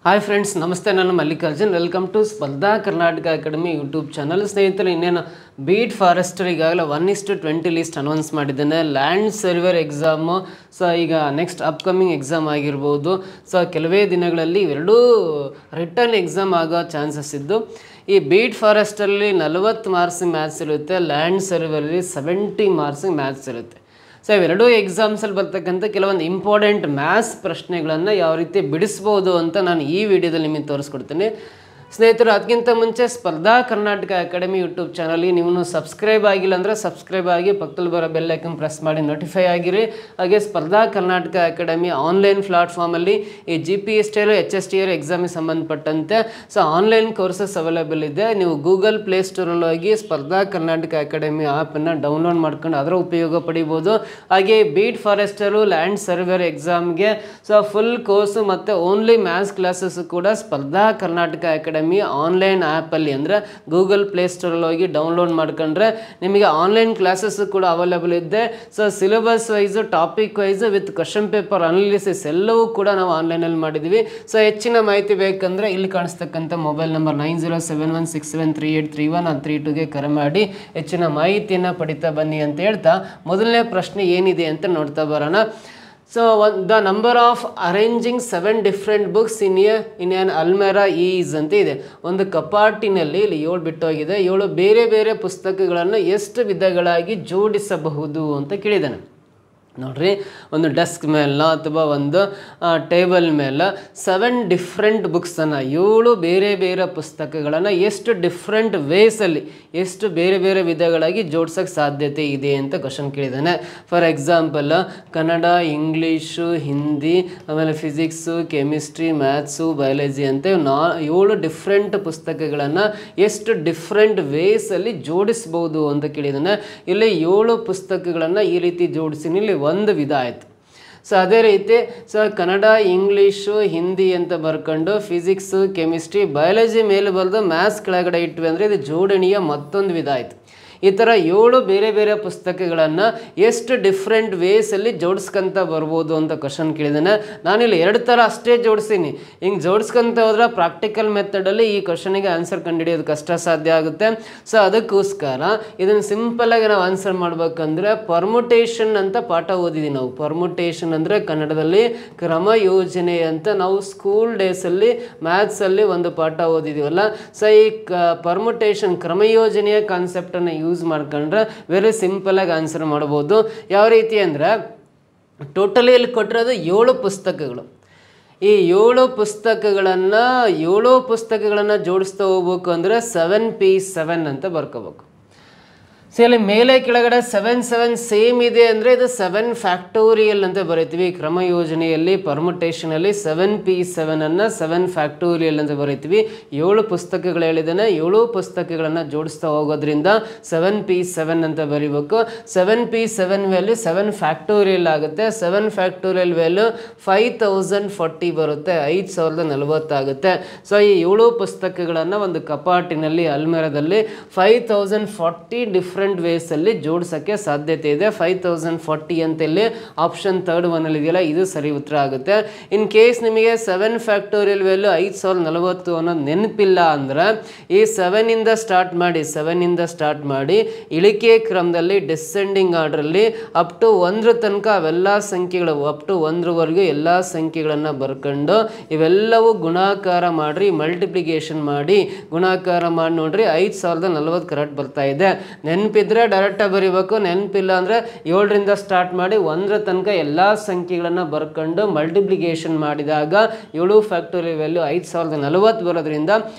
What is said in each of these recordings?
Hi friends, ನಮಸ್ತೆ. ನಾನು Mallikarjun. Welcome to ಸ್ಪರ್ಧಾ ಕರ್ನಾಟಕ ಅಕಾಡೆಮಿ ಯೂಟ್ಯೂಬ್ ಚಾನಲ್. ಸ್ನೇಹಿತರೆ, ಇನ್ನೇನು ಬೀಟ್ ಫಾರೆಸ್ಟರ್ ಈಗಾಗಲೇ 1:20 ಲಿಸ್ಟ್ ಅನೌನ್ಸ್ ಮಾಡಿದ್ದೇನೆ. ಲ್ಯಾಂಡ್ ಸರ್ವೇರ್ ಎಕ್ಸಾಮು ಈಗ ನೆಕ್ಸ್ಟ್ ಅಪ್ಕಮಿಂಗ್ ಎಕ್ಸಾಮ್ ಆಗಿರ್ಬೋದು. ಕೆಲವೇ ದಿನಗಳಲ್ಲಿ ಇವೆರಡೂ ರಿಟರ್ನ್ ಎಕ್ಸಾಮ್ ಆಗೋ ಚಾನ್ಸಸ್ ಇದ್ದು, ಈ ಬೀಟ್ ಫಾರೆಸ್ಟಲ್ಲಿ 40 ಮಾರ್ಕ್ಸ್ ಮ್ಯಾಥ್ಸ್ ಇರುತ್ತೆ, ಲ್ಯಾಂಡ್ ಸರ್ವೇರಲ್ಲಿ 70 ಮಾರ್ಕ್ಸ್ ಮ್ಯಾಥ್ಸ್ ಇರುತ್ತೆ. ಇವೆರಡೂ ಎಕ್ಸಾಮ್ಸಲ್ಲಿ ಬರ್ತಕ್ಕಂಥ ಕೆಲವೊಂದು ಇಂಪಾರ್ಟೆಂಟ್ ಮ್ಯಾಥ್ಸ್ ಪ್ರಶ್ನೆಗಳನ್ನು ಯಾವ ರೀತಿ ಬಿಡಿಸ್ಬೋದು ಅಂತ ನಾನು ಈ ವಿಡಿಯೋದಲ್ಲಿ ನಿಮಗೆ ತೋರಿಸ್ಕೊಡ್ತೀನಿ. ಸ್ನೇಹಿತರು, ಅದಕ್ಕಿಂತ ಮುಂಚೆ ಸ್ಪರ್ಧಾ ಕರ್ನಾಟಕ ಅಕಾಡೆಮಿ ಯೂಟ್ಯೂಬ್ ಚಾನಲ್ಗೆ ನೀವು ಸಬ್ಸ್ಕ್ರೈಬ್ ಆಗಿಲ್ಲ ಅಂದರೆ ಸಬ್ಸ್ಕ್ರೈಬ್ ಆಗಿ, ಪಕ್ಕದಲ್ಲಿ ಬರೋ ಬೆಲ್ ಐಕನ್ ಪ್ರೆಸ್ ಮಾಡಿ ನೋಟಿಫೈ ಆಗಿರಿ. ಹಾಗೆ ಸ್ಪರ್ಧಾ ಕರ್ನಾಟಕ ಅಕಾಡೆಮಿ ಆನ್ಲೈನ್ ಪ್ಲಾಟ್ಫಾರ್ಮಲ್ಲಿ ಈ GPST HSTR ಎಕ್ಸಾಮಿಗೆ ಸಂಬಂಧಪಟ್ಟಂತೆ ಆನ್ಲೈನ್ ಕೋರ್ಸಸ್ ಅವೈಲೇಬಲ್ ಇದೆ. ನೀವು ಗೂಗಲ್ ಪ್ಲೇಸ್ಟೋರಲ್ಲಿ ಹೋಗಿ ಸ್ಪರ್ಧಾ ಕರ್ನಾಟಕ ಅಕಾಡೆಮಿ ಆ್ಯಪನ್ನು ಡೌನ್ಲೋಡ್ ಮಾಡ್ಕೊಂಡು ಅದರ ಉಪಯೋಗ ಪಡಿಬೋದು. ಹಾಗೆ ಬೀಟ್ ಫಾರೆಸ್ಟರು, ಲ್ಯಾಂಡ್ ಸರ್ವೇರ್ ಎಕ್ಸಾಮ್ಗೆ ಫುಲ್ ಕೋರ್ಸು ಮತ್ತು ಓನ್ಲಿ ಮ್ಯಾಥ್ಸ್ ಕ್ಲಾಸಸ್ ಕೂಡ ಸ್ಪರ್ಧಾ ಕರ್ನಾಟಕ ಅಕಾಡೆಮಿ ಆನ್ಲೈನ್ ಆ್ಯಪಲ್ಲಿ ಅಂದರೆ ಗೂಗಲ್ ಪ್ಲೇಸ್ಟೋರಲ್ಲಿ ಹೋಗಿ ಡೌನ್ಲೋಡ್ ಮಾಡ್ಕೊಂಡ್ರೆ ನಿಮಗೆ ಆನ್ಲೈನ್ ಕ್ಲಾಸಸ್ ಕೂಡ ಅವೈಲೇಬಲ್ ಇದೆ. Syllabus wise, topic wise with question paper analysis ಎಲ್ಲವೂ ಕೂಡ ನಾವು ಆನ್ಲೈನಲ್ಲಿ ಮಾಡಿದ್ದೀವಿ. ಹೆಚ್ಚಿನ ಮಾಹಿತಿ ಬೇಕಂದರೆ ಇಲ್ಲಿ ಕಾಣಿಸ್ತಕ್ಕಂಥ ಮೊಬೈಲ್ ನಂಬರ್ 9071673831 ಕರೆ ಮಾಡಿ ಹೆಚ್ಚಿನ ಮಾಹಿತಿಯನ್ನು ಪಡಿತಾ ಬನ್ನಿ ಅಂತ ಹೇಳ್ತಾ, ಮೊದಲನೇ ಪ್ರಶ್ನೆ ಏನಿದೆ ಅಂತ ನೋಡ್ತಾ ಬರೋಣ. The number of arranging 7 different books in an almirah is ಅಂತ ಇದೆ. ಒಂದು ಕಪಾಟಿನಲ್ಲಿ ಇಲ್ಲಿ 7 ಬಿಟ್ಟೋಗಿದೆ. 7 ಬೇರೆ ಬೇರೆ ಪುಸ್ತಕಗಳನ್ನು ಎಷ್ಟು ವಿಧಗಳಾಗಿ ಜೋಡಿಸಬಹುದು ಅಂತ ಕೇಳಿದ್ದಾನೆ. ನೋಡ್ರಿ, ಒಂದು ಡೆಸ್ಕ್ ಮೇಲೆ ಅಥವಾ ಒಂದು ಟೇಬಲ್ ಮೇಲೆ 7 ಡಿಫ್ರೆಂಟ್ ಬುಕ್ಸನ್ನು, 7 ಬೇರೆ ಬೇರೆ ಪುಸ್ತಕಗಳನ್ನು ಎಷ್ಟು ಡಿಫ್ರೆಂಟ್ ವೇಸಲ್ಲಿ, ಎಷ್ಟು ಬೇರೆ ಬೇರೆ ವಿಧಗಳಾಗಿ ಜೋಡ್ಸೋಕ್ಕೆ ಸಾಧ್ಯತೆ ಇದೆ ಅಂತ ಕ್ವಶನ್ ಕೇಳಿದ್ದಾನೆ. For example, Kannada, English, Hindi, ಆಮೇಲೆ ಫಿಸಿಕ್ಸು, ಕೆಮಿಸ್ಟ್ರಿ, ಮ್ಯಾಥ್ಸು, ಬಯಾಲಜಿ ಅಂತ 7 ಡಿಫ್ರೆಂಟ್ ಪುಸ್ತಕಗಳನ್ನು ಎಷ್ಟು ಡಿಫ್ರೆಂಟ್ ವೇಸಲ್ಲಿ ಜೋಡಿಸ್ಬೋದು ಅಂತ ಕೇಳಿದ್ದಾನೆ. ಇಲ್ಲಿ 7 ಪುಸ್ತಕಗಳನ್ನು ಈ ರೀತಿ ಜೋಡಿಸಿ ಇಲ್ಲಿ ಒಂದು ವಿಧ ಆಯಿತು. ಅದೇ ರೀತಿ ಕನ್ನಡ, ಇಂಗ್ಲೀಷು, ಹಿಂದಿ ಅಂತ ಬರ್ಕೊಂಡು ಫಿಸಿಕ್ಸು, ಕೆಮಿಸ್ಟ್ರಿ, ಬಯಾಲಜಿ ಮೇಲೆ ಬರೆದು ಮ್ಯಾಥ್ಸ್ ಕೆಳಗಡೆ ಇಟ್ವಿ ಅಂದರೆ ಇದು ಜೋಡಣೆಯ ಮತ್ತೊಂದು ವಿಧ ಆಯಿತು. ಈ ಥರ 7 ಬೇರೆ ಬೇರೆ ಪುಸ್ತಕಗಳನ್ನು ಎಷ್ಟು ಡಿಫ್ರೆಂಟ್ ವೇಸಲ್ಲಿ ಜೋಡಿಸ್ಕೊಂತ ಬರ್ಬೋದು ಅಂತ ಕ್ವಶನ್ ಕೇಳಿದ್ದಾನೆ. ನಾನಿಲ್ಲಿ 2 ಥರ ಅಷ್ಟೇ ಜೋಡಿಸೀನಿ. ಹಿಂಗೆ ಜೋಡಿಸ್ಕೊಂತ ಹೋದ್ರೆ ಪ್ರಾಕ್ಟಿಕಲ್ ಮೆಥಡಲ್ಲಿ ಈ ಕ್ವಶನಿಗೆ ಆನ್ಸರ್ ಕಂಡುಹಿಡಿಯೋದು ಕಷ್ಟ ಸಾಧ್ಯ ಆಗುತ್ತೆ. ಅದಕ್ಕೋಸ್ಕರ ಇದನ್ನು ಸಿಂಪಲ್ಲಾಗಿ ನಾವು ಆನ್ಸರ್ ಮಾಡ್ಬೇಕಂದ್ರೆ ಪರ್ಮುಟೇಷನ್ ಅಂತ ಪಾಠ ಓದಿದ್ದೀವಿ ನಾವು. ಪರ್ಮುಟೇಷನ್ ಅಂದರೆ ಕನ್ನಡದಲ್ಲಿ ಕ್ರಮ ಯೋಜನೆ ಅಂತ ನಾವು ಸ್ಕೂಲ್ ಡೇಸಲ್ಲಿ ಮ್ಯಾಥ್ಸಲ್ಲಿ ಒಂದು ಪಾಠ ಓದಿದ್ದೀವಲ್ಲ. ಈ ಪರ್ಮುಟೇಷನ್ ಕ್ರಮಯೋಜನೆಯ ಕಾನ್ಸೆಪ್ಟನ್ನು ಯೂಸ್ ಮಾಡ್ಕೊಂಡ್ರೆ ವೆರಿ ಸಿಂಪಲಾಗಿ ಆನ್ಸರ್ ಮಾಡ್ಬೋದು. ಯಾವ ರೀತಿ ಅಂದರೆ, ಟೋಟಲಿ ಇಲ್ಲಿ ಕೊಟ್ಟಿರೋದು 7 ಪುಸ್ತಕಗಳು. ಈ 7 ಪುಸ್ತಕಗಳನ್ನು ಜೋಡಿಸ್ತಾ ಹೋಗ್ಬೇಕು ಅಂದರೆ 7P7 ಅಂತ ಬರ್ಕೋಬೇಕು. ಇಲ್ಲಿ ಮೇಲೆ ಕೆಳಗಡೆ 7 ಸೇಮ್ ಇದೆ ಅಂದರೆ ಇದು 7 ಫ್ಯಾಕ್ಟೋರಿಯಲ್ ಅಂತ ಬರೀತೀವಿ. ಕ್ರಮ ಯೋಜನೆಯಲ್ಲಿ ಪರ್ಮುಟೇಷನಲ್ಲಿ 7P7 ಅನ್ನು 7 ಫ್ಯಾಕ್ಟೋರಿಯಲ್ ಅಂತ ಬರೀತೀವಿ. 7 ಪುಸ್ತಕಗಳು ಹೇಳಿದ್ದಾನೆ, 7 ಪುಸ್ತಕಗಳನ್ನು ಜೋಡಿಸ್ತಾ ಹೋಗೋದ್ರಿಂದ 7P7 ಅಂತ ಬರೀಬೇಕು. 7P7 ವ್ಯಾಲ್ಯೂ 7 ಫ್ಯಾಕ್ಟೋರಿಯಲ್ ಆಗುತ್ತೆ. 7 ಫ್ಯಾಕ್ಟೋರಿಯಲ್ ವ್ಯಾಲ್ಯೂ 5040 ಬರುತ್ತೆ, 5040 ಆಗುತ್ತೆ. ಈ 7 ಪುಸ್ತಕಗಳನ್ನು ಒಂದು ಕಪಾಟಿನಲ್ಲಿ, ಅಲ್ಮೇರದಲ್ಲಿ 5040 ಡಿಫ್ರೆಂಟ್ ವೇಸಲ್ಲಿ ಜೋಡಿಸೋಕ್ಕೆ ಸಾಧ್ಯತೆ ಇದೆ. 5040 ಅಂತ ಇಲ್ಲಿ ಆಪ್ಷನ್ 3 ಒನ್ನಲ್ಲಿ ಇದೆಯಲ್ಲ, ಇದು ಸರಿ ಉತ್ತರ ಆಗುತ್ತೆ. ಇನ್ ಕೇಸ್ ನಿಮಗೆ 7 ಫ್ಯಾಕ್ಟೋರಿಯಲ್ ವ್ಯಾಲ್ಯೂ 5040 ಅನ್ನೋದು ನೆನಪಿಲ್ಲ ಅಂದ್ರೆ ಈ 7 ಇಂದ ಸ್ಟಾರ್ಟ್ ಮಾಡಿ ಇಳಿಕೆ ಕ್ರಮದಲ್ಲಿ ಡಿಸೆಂಡಿಂಗ್ ಆರ್ಡ್ರಲ್ಲಿ ಅಪ್ ಟು 1 ತನಕ ಅವೆಲ್ಲ ಸಂಖ್ಯೆಗಳು, ಅಪ್ ಟು 1ವರೆಗೂ ಎಲ್ಲ ಸಂಖ್ಯೆಗಳನ್ನು ಬರ್ಕೊಂಡು ಇವೆಲ್ಲವೂ ಗುಣಾಕಾರ ಮಾಡಿರಿ, ಮಲ್ಟಿಪ್ಲಿಕೇಶನ್ ಮಾಡಿ ಗುಣಾಕಾರ ಮಾಡಿ ನೋಡ್ರಿ, 5040 ಕರೆಕ್ಟ್ ಬರ್ತಾ ಇದೆ. ನೆನಪಿದ್ರೆ ಡೈರೆಕ್ಟಾಗಿ ಬರೀಬೇಕು, ನೆನಪಿಲ್ಲ ಅಂದರೆ 7ರಿಂದ ಸ್ಟಾರ್ಟ್ ಮಾಡಿ 1 ತನಕ ಎಲ್ಲ ಸಂಖ್ಯೆಗಳನ್ನು ಬರ್ಕೊಂಡು ಮಲ್ಟಿಪ್ಲಿಕೇಶನ್ ಮಾಡಿದಾಗ 7 ಫ್ಯಾಕ್ಟೋರಿಯಲ್ ವ್ಯಾಲ್ಯೂ 5040 ಬರೋದ್ರಿಂದ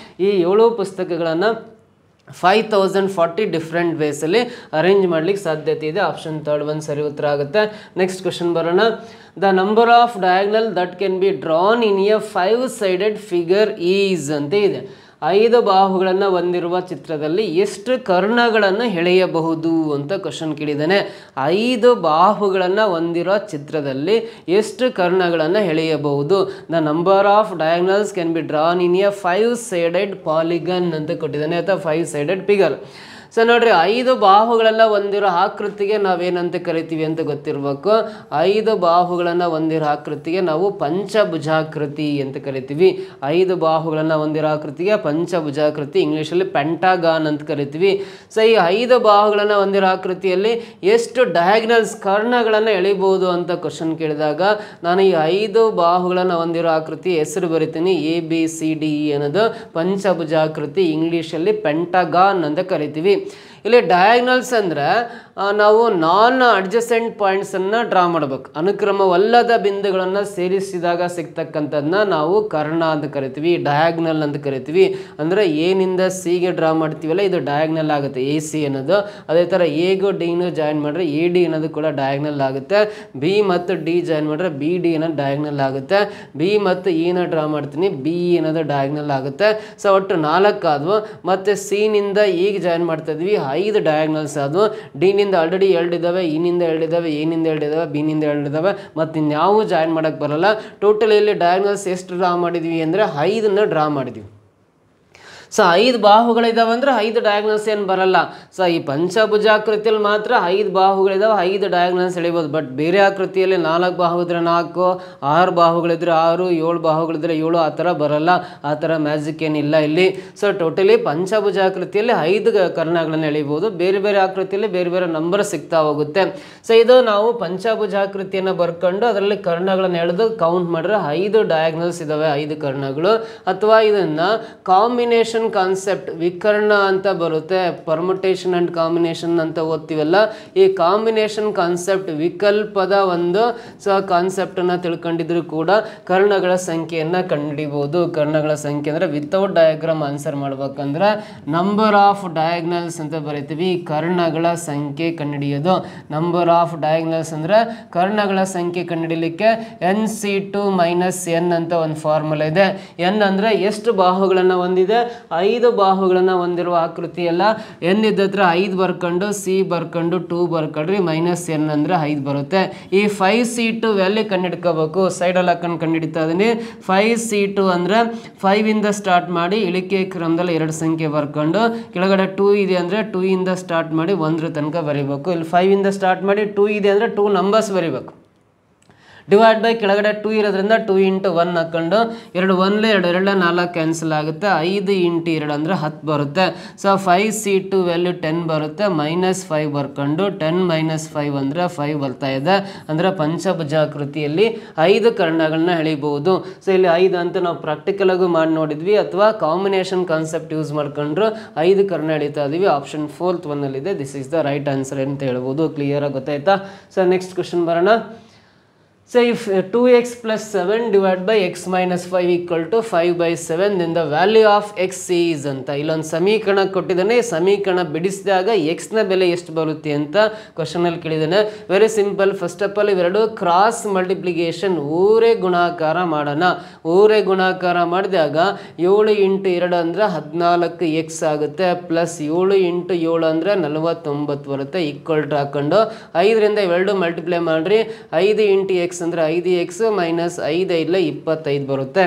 ಈ 7 ಪುಸ್ತಕಗಳನ್ನು 5040 ಡಿಫ್ರೆಂಟ್ ವೇಸಲ್ಲಿ ಅರೇಂಜ್ ಮಾಡ್ಲಿಕ್ಕೆ ಸಾಧ್ಯತೆ ಇದೆ. ಆಪ್ಷನ್ 3 ಸರಿ ಉತ್ತರ ಆಗುತ್ತೆ. ನೆಕ್ಸ್ಟ್ ಕ್ವಶನ್ ಬರೋಣ. The number of diagonal that can be drawn in a 5-sided figure is ಅಂತ ಇದೆ. 5 ಬಾಹುಗಳನ್ನು ಹೊಂದಿರುವ ಚಿತ್ರದಲ್ಲಿ ಎಷ್ಟು ಕರ್ಣಗಳನ್ನು ಎಳೆಯಬಹುದು ಅಂತ ಕ್ವಶನ್ ಕೇಳಿದ್ದಾನೆ. 5 ಬಾಹುಗಳನ್ನು ಹೊಂದಿರೋ ಚಿತ್ರದಲ್ಲಿ ಎಷ್ಟು ಕರ್ಣಗಳನ್ನು ಎಳೆಯಬಹುದು? The number of diagonals can be drawn in a 5-sided polygon ಅಂತ ಕೊಟ್ಟಿದ್ದಾನೆ, ಅಥವಾ 5-sided ಫಿಗರ್. ಸೊ ನೋಡ್ರಿ 5 ಬಾಹುಗಳೆಲ್ಲ ಹೊಂದಿರೋ ಆಕೃತಿಗೆ ನಾವೇನಂತ ಕರಿತೀವಿ ಅಂತ ಗೊತ್ತಿರಬೇಕು. 5 ಬಾಹುಗಳನ್ನು ಹೊಂದಿರೋ ಆಕೃತಿಗೆ ನಾವು ಪಂಚಭುಜಾಕೃತಿ ಅಂತ ಕರಿತೀವಿ. 5 ಬಾಹುಗಳನ್ನು ಹೊಂದಿರೋ ಆಕೃತಿಗೆ ಪಂಚಭುಜಾಕೃತಿ, ಇಂಗ್ಲೀಷಲ್ಲಿ ಪೆಂಟಾಗಾನ್ ಅಂತ ಕರಿತೀವಿ. ಸೊ ಈ 5 ಬಾಹುಗಳನ್ನು ಹೊಂದಿರೋ ಆಕೃತಿಯಲ್ಲಿ ಎಷ್ಟು ಡಯಾಗ್ನಲ್ಸ್ ಕರ್ಣಗಳನ್ನು ಎಳಿಬಹುದು ಅಂತ ಕ್ವಶನ್ ಕೇಳಿದಾಗ ನಾನು ಈ 5 ಬಾಹುಗಳನ್ನು ಹೊಂದಿರೋ ಆಕೃತಿ ಹೆಸರು ಬರಿತೀನಿ. ABCDE ಅನ್ನೋದು ಪಂಚಭುಜಾಕೃತಿ, ಇಂಗ್ಲೀಷಲ್ಲಿ ಪೆಂಟಾಗಾನ್ ಅಂತ ಕರಿತೀವಿ. ಇಲ್ಲಿ ಡಯಾಗ್ನಲ್ಸ್ ಅಂದರೆ ನಾವು ನಾನ್ ಅಡ್ಜಸೆಂಟ್ ಪಾಯಿಂಟ್ಸನ್ನು ಡ್ರಾ ಮಾಡಬೇಕು. ಅನುಕ್ರಮವಲ್ಲದ ಬಿಂದುಗಳನ್ನು ಸೇರಿಸಿದಾಗ ಸಿಗ್ತಕ್ಕಂಥದ್ದನ್ನ ನಾವು ಕರ್ಣ ಅಂತ ಕರಿತೀವಿ, ಡಯಾಗ್ನಲ್ ಅಂತ ಕರಿತೀವಿ. ಅಂದರೆ ಎನಿಂದ ಸಿಗೆ ಡ್ರಾ ಮಾಡ್ತೀವಲ್ಲ, ಇದು ಡಯಾಗ್ನಲ್ ಆಗುತ್ತೆ AC ಅನ್ನೋದು. ಅದೇ ಥರ ಎಗೂ ಡಿನೂ ಜಾಯಿನ್ ಮಾಡಿದ್ರೆ AD ಅನ್ನೋದು ಕೂಡ ಡಯಾಗ್ನಲ್ ಆಗುತ್ತೆ. B ಮತ್ತು D ಜಾಯಿನ್ ಮಾಡಿದ್ರೆ BD ಅನ್ನೋದು ಡಯಾಗ್ನಲ್ ಆಗುತ್ತೆ. B ಮತ್ತು Eನ ಡ್ರಾ ಮಾಡ್ತೀನಿ, BE ಅನ್ನೋದು ಡಯಾಗ್ನಲ್ ಆಗುತ್ತೆ. ಸೊ ಒಟ್ಟು 4 ಆದವು. ಮತ್ತು C ನಿಂದ Eಗೆ ಜಾಯಿನ್ ಮಾಡ್ತಾ ಇದ್ವಿ, 5 ಡಯಾಗ್ನಲ್ಸ್ ಆದವು. ಡಿನಿಂದ ಆಲ್ರೆಡಿ 2 ಇದ್ದಾವೆ, ಇನಿಂದ 2 ಇದ್ದಾವೆ, ಎನಿಂದ 2 ಇದ್ದಾವೆ, ಬಿನಿಂದ 2 ಇದ್ದಾವೆ, ಮತ್ತು ಇನ್ಯಾವು ಜಾಯಿನ್ ಮಾಡೋಕ್ಕೆ ಬರಲ್ಲ. ಟೋಟಲ್ ಇಲ್ಲಿ ಡಯಾಗ್ನಲ್ಸ್ ಎಷ್ಟು ಡ್ರಾ ಮಾಡಿದ್ವಿ ಅಂದರೆ 5ನ್ನ ಡ್ರಾ ಮಾಡಿದ್ವಿ. ಸೊ 5 ಬಾಹುಗಳಿದಾವೆ ಅಂದರೆ 5 ಡಯಾಗ್ನಲ್ಸ್ ಏನು ಬರಲ್ಲ. ಸೊ ಈ ಪಂಚಭುಜಾಕೃತಿಯಲ್ಲಿ ಮಾತ್ರ 5 ಬಾಹುಗಳಿದಾವೆ, 5 ಡಯಾಗ್ನಲ್ಸ್ ಎಳಿಬೋದು. ಬಟ್ ಬೇರೆ ಆಕೃತಿಯಲ್ಲಿ 4 ಬಾಹು ಇದ್ರೆ 4, 6 ಬಾಹುಗಳಿದ್ರೆ 6, 7 ಬಾಹುಗಳಿದ್ರೆ 7, ಆ ಥರ ಬರಲ್ಲ. ಆ ಥರ ಮ್ಯಾಜಿಕ್ ಏನಿಲ್ಲ ಇಲ್ಲಿ. ಸೊ ಟೋಟಲಿ ಪಂಚಭುಜಾಕೃತಿಯಲ್ಲಿ 5 ಕರ್ಣಗಳನ್ನು ಎಳಿಬೋದು. ಬೇರೆ ಬೇರೆ ಆಕೃತಿಯಲ್ಲಿ ಬೇರೆ ಬೇರೆ ನಂಬರ್ ಸಿಗ್ತಾ ಹೋಗುತ್ತೆ. ಸೊ ಇದು ನಾವು ಪಂಚಭುಜಾಕೃತಿಯನ್ನು ಬರ್ಕೊಂಡು ಅದರಲ್ಲಿ ಕರ್ಣಗಳನ್ನು ಎಳೆದು ಕೌಂಟ್ ಮಾಡಿದ್ರೆ 5 ಡಯಾಗ್ನಲ್ಸ್ ಇದಾವೆ, 5 ಕರ್ಣಗಳು. ಅಥವಾ ಇದನ್ನು ಕಾಂಬಿನೇಷನ್ ಕಾನ್ಸೆಪ್ಟ್, ವಿಕರ್ಣ ಅಂತ ಬರುತ್ತೆ, ಪರ್ಮುಟೇಷನ್ ಅಂಡ್ ಕಾಂಬಿನೇಷನ್ ಅಂತ ಓದ್ತೀವಲ್ಲ, ಈ ಕಾಂಬಿನೇಷನ್ ಕಾನ್ಸೆಪ್ಟ್ ವಿಕಲ್ಪದ ಒಂದು ಕಾನ್ಸೆಪ್ಟ್ ಅನ್ನ ತಿಳ್ಕೊಂಡಿದ್ರು ಕೂಡ ಕರ್ಣಗಳ ಸಂಖ್ಯೆಯನ್ನ ಕಂಡುಹಿಡಿಬಹುದು. ಕರ್ಣಗಳ ಸಂಖ್ಯೆ ಅಂದ್ರೆ ವಿತೌಟ್ ಡಯಾಗ್ರಾಮ್ ಆನ್ಸರ್ ಮಾಡ್ಬೇಕಂದ್ರೆ ನಂಬರ್ ಆಫ್ ಡಯಾಗ್ನಲ್ಸ್ ಅಂತ ಬರೀತೀವಿ. ಕರ್ಣಗಳ ಸಂಖ್ಯೆ ಕಂಡುಹಿಡಿಯೋದು. ನಂಬರ್ ಆಫ್ ಡಯಾಗ್ನಲ್ಸ್ ಅಂದ್ರೆ ಕರ್ಣಗಳ ಸಂಖ್ಯೆ ಕಂಡುಹಿಡಿಯಲಿಕ್ಕೆ NC2 - N ಅಂತ ಒಂದು ಫಾರ್ಮುಲಾ ಇದೆ. N ಅಂದ್ರೆ ಎಷ್ಟು ಬಾಹುಗಳನ್ನು ಹೊಂದಿದೆ, 5 ಬಾಹುಗಳನ್ನು ಹೊಂದಿರುವ ಆಕೃತಿ ಎಲ್ಲ. N ಇದ್ದತ್ರ 5 ಬರ್ಕೊಂಡು, C ಬರ್ಕೊಂಡು 2 ಬರ್ಕೊಳ್ರಿ, -N ಅಂದ್ರೆ 5 ಬರುತ್ತೆ. ಈ 5C2 ವ್ಯಾಲ್ಯೂ ಕಂಡುಹಿಡ್ಕೋಬೇಕು. ಸೈಡಲ್ಲಿ ಹಾಕೊಂಡು ಕಂಡುಹಿಡಿತಾ ಇದೀನಿ. 5C2 ಅಂದ್ರೆ 5 ಇಂದ ಸ್ಟಾರ್ಟ್ ಮಾಡಿ ಇಳಿಕೆ ಕ್ರಮದಲ್ಲಿ 2 ಸಂಖ್ಯೆ ಬರ್ಕೊಂಡು, ಕೆಳಗಡೆ 2 ಇದೆ ಅಂದರೆ 2 ಇಂದ ಸ್ಟಾರ್ಟ್ ಮಾಡಿ 1 ತನಕ ಬರೀಬೇಕು. ಇಲ್ಲಿ 5 ಇಂದ ಸ್ಟಾರ್ಟ್ ಮಾಡಿ 2 ಇದೆ ಅಂದರೆ 2 ನಂಬರ್ಸ್ ಬರೀಬೇಕು. ಡಿವೈಡ್ ಬೈ ಕೆಳಗಡೆ 2 ಇರೋದ್ರಿಂದ 2 × 1 ಹಾಕೊಂಡು 2 1 2 2 4 ಕ್ಯಾನ್ಸಲ್ ಆಗುತ್ತೆ. 5 × 2 ಅಂದರೆ 10 ಬರುತ್ತೆ. ಸೊ 5C2 ವ್ಯಾಲ್ಯೂ 10 ಬರುತ್ತೆ. -5 ಬರ್ಕೊಂಡು 10 - 5 ಅಂದರೆ 5 ಬರ್ತಾ ಇದೆ. ಅಂದರೆ ಪಂಚಭುಜಾಕೃತಿಯಲ್ಲಿ 5 ಕರ್ಣಗಳನ್ನ ಎಳಿಬಹುದು. ಸೊ ಇಲ್ಲಿ 5 ಅಂತ ನಾವು ಪ್ರಾಕ್ಟಿಕಲ್ ಆಗೂ ಮಾಡಿ ನೋಡಿದ್ವಿ, ಅಥವಾ ಕಾಂಬಿನೇಷನ್ ಕಾನ್ಸೆಪ್ಟ್ ಯೂಸ್ ಮಾಡ್ಕೊಂಡ್ರು 5 ಕರ್ಣ ಎಳಿತಾ ಇದೀವಿ. ಆಪ್ಷನ್ 4th ಒನ್ನಲ್ಲಿದೆ. This is the right answer ಅಂತ ಹೇಳ್ಬೋದು. ಕ್ಲಿಯರ್ ಆಗಿ ಗೊತ್ತಾಯ್ತಾ? ಸೊ ನೆಕ್ಸ್ಟ್ ಕ್ವಶನ್ ಬರೋಣ. So if 2x plus 7 divided by x minus 5 equal to 5/7, then the value of x is ಅಂತ ಇಲ್ಲೊಂದು ಸಮೀಕರಣ ಕೊಟ್ಟಿದ್ದಾನೆ. ಸಮೀಕರಣ ಬಿಡಿಸಿದಾಗ x ನ ಬೆಲೆ ಎಷ್ಟು ಬರುತ್ತೆ ಅಂತ ಕ್ವಶನ್ ಅಲ್ಲಿ ಕೇಳಿದ್ದಾನೆ. Very simple. First of all ಇವೆರಡು ಕ್ರಾಸ್ ಮಲ್ಟಿಪ್ಲಿಕೇಶನ್, ಊರೇ ಗುಣಾಕಾರ ಮಾಡೋಣ. ಊರೇ ಗುಣಾಕಾರ ಮಾಡಿದಾಗ 7 × 2 ಅಂದರೆ 14x ಆಗುತ್ತೆ, ಪ್ಲಸ್ 7 × 7 ಅಂದರೆ 49 ಬರುತ್ತೆ. ಈಕ್ವಲ್ ಟು ಹಾಕೊಂಡು 5ರಿಂದ ಇವೆರಡು ಮಲ್ಟಿಪ್ಲೈ ಮಾಡ್ರಿ. 5 × x ಅಂದರೆ 5x - 5 25 ಬರುತ್ತೆ.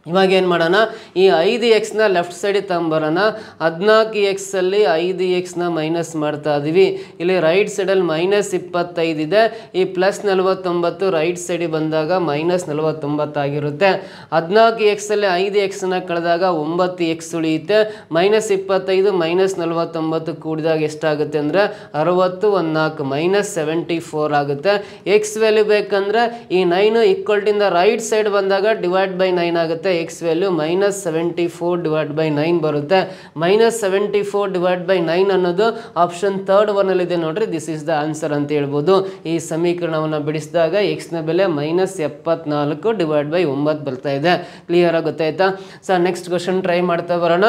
ಇವಾಗ ಏನು ಮಾಡೋಣ, ಈ 5x ಲೆಫ್ಟ್ ಸೈಡಿಗೆ ತಗೊಂಬರೋಣ. 14x ಅಲ್ಲಿ 5x ಮೈನಸ್ ಮಾಡ್ತಾ ಇದೀವಿ. ಇಲ್ಲಿ ರೈಟ್ ಸೈಡಲ್ಲಿ -25 ಇದೆ. ಈ +49 ರೈಟ್ ಸೈಡಿಗೆ ಬಂದಾಗ -49 ಆಗಿರುತ್ತೆ. 14x ಅಲ್ಲಿ 5x ಕಳೆದಾಗ 9x ಉಳಿಯುತ್ತೆ. -25 -49 ಕೂಡಿದಾಗ ಎಷ್ಟಾಗುತ್ತೆ ಅಂದರೆ 60 14 -74 ಆಗುತ್ತೆ. x ವ್ಯಾಲ್ಯೂ ಬೇಕಂದ್ರೆ ಈ 9 ಈಕ್ವಲ್ಟಿಂದ ರೈಟ್ ಸೈಡ್ ಬಂದಾಗ ಡಿವೈಡ್ ಬೈ 9 ಆಗುತ್ತೆ. x ವ್ಯಾಲ್ಯೂ -74/9 ಬರುತ್ತೆ. -74/9 ಅನ್ನೋದು ಆಪ್ಷನ್ 3rd ಒನ್ನಲ್ಲಿದೆ ನೋಡ್ರಿ. ದಿಸ್ ಇಸ್ ದ ಆನ್ಸರ್ ಅಂತ ಹೇಳ್ಬೋದು. ಈ ಸಮೀಕರಣವನ್ನು ಬಿಡಿಸಿದಾಗ x ನ ಬೆಲೆ -74/9 ಬರ್ತಾ ಇದೆ. ಕ್ಲಿಯರ್ ಆಗಿ ಗೊತ್ತಾಯ್ತಾ? ಸೊ ನೆಕ್ಸ್ಟ್ ಕ್ವಶನ್ ಟ್ರೈ ಮಾಡ್ತಾ ಬರೋಣ.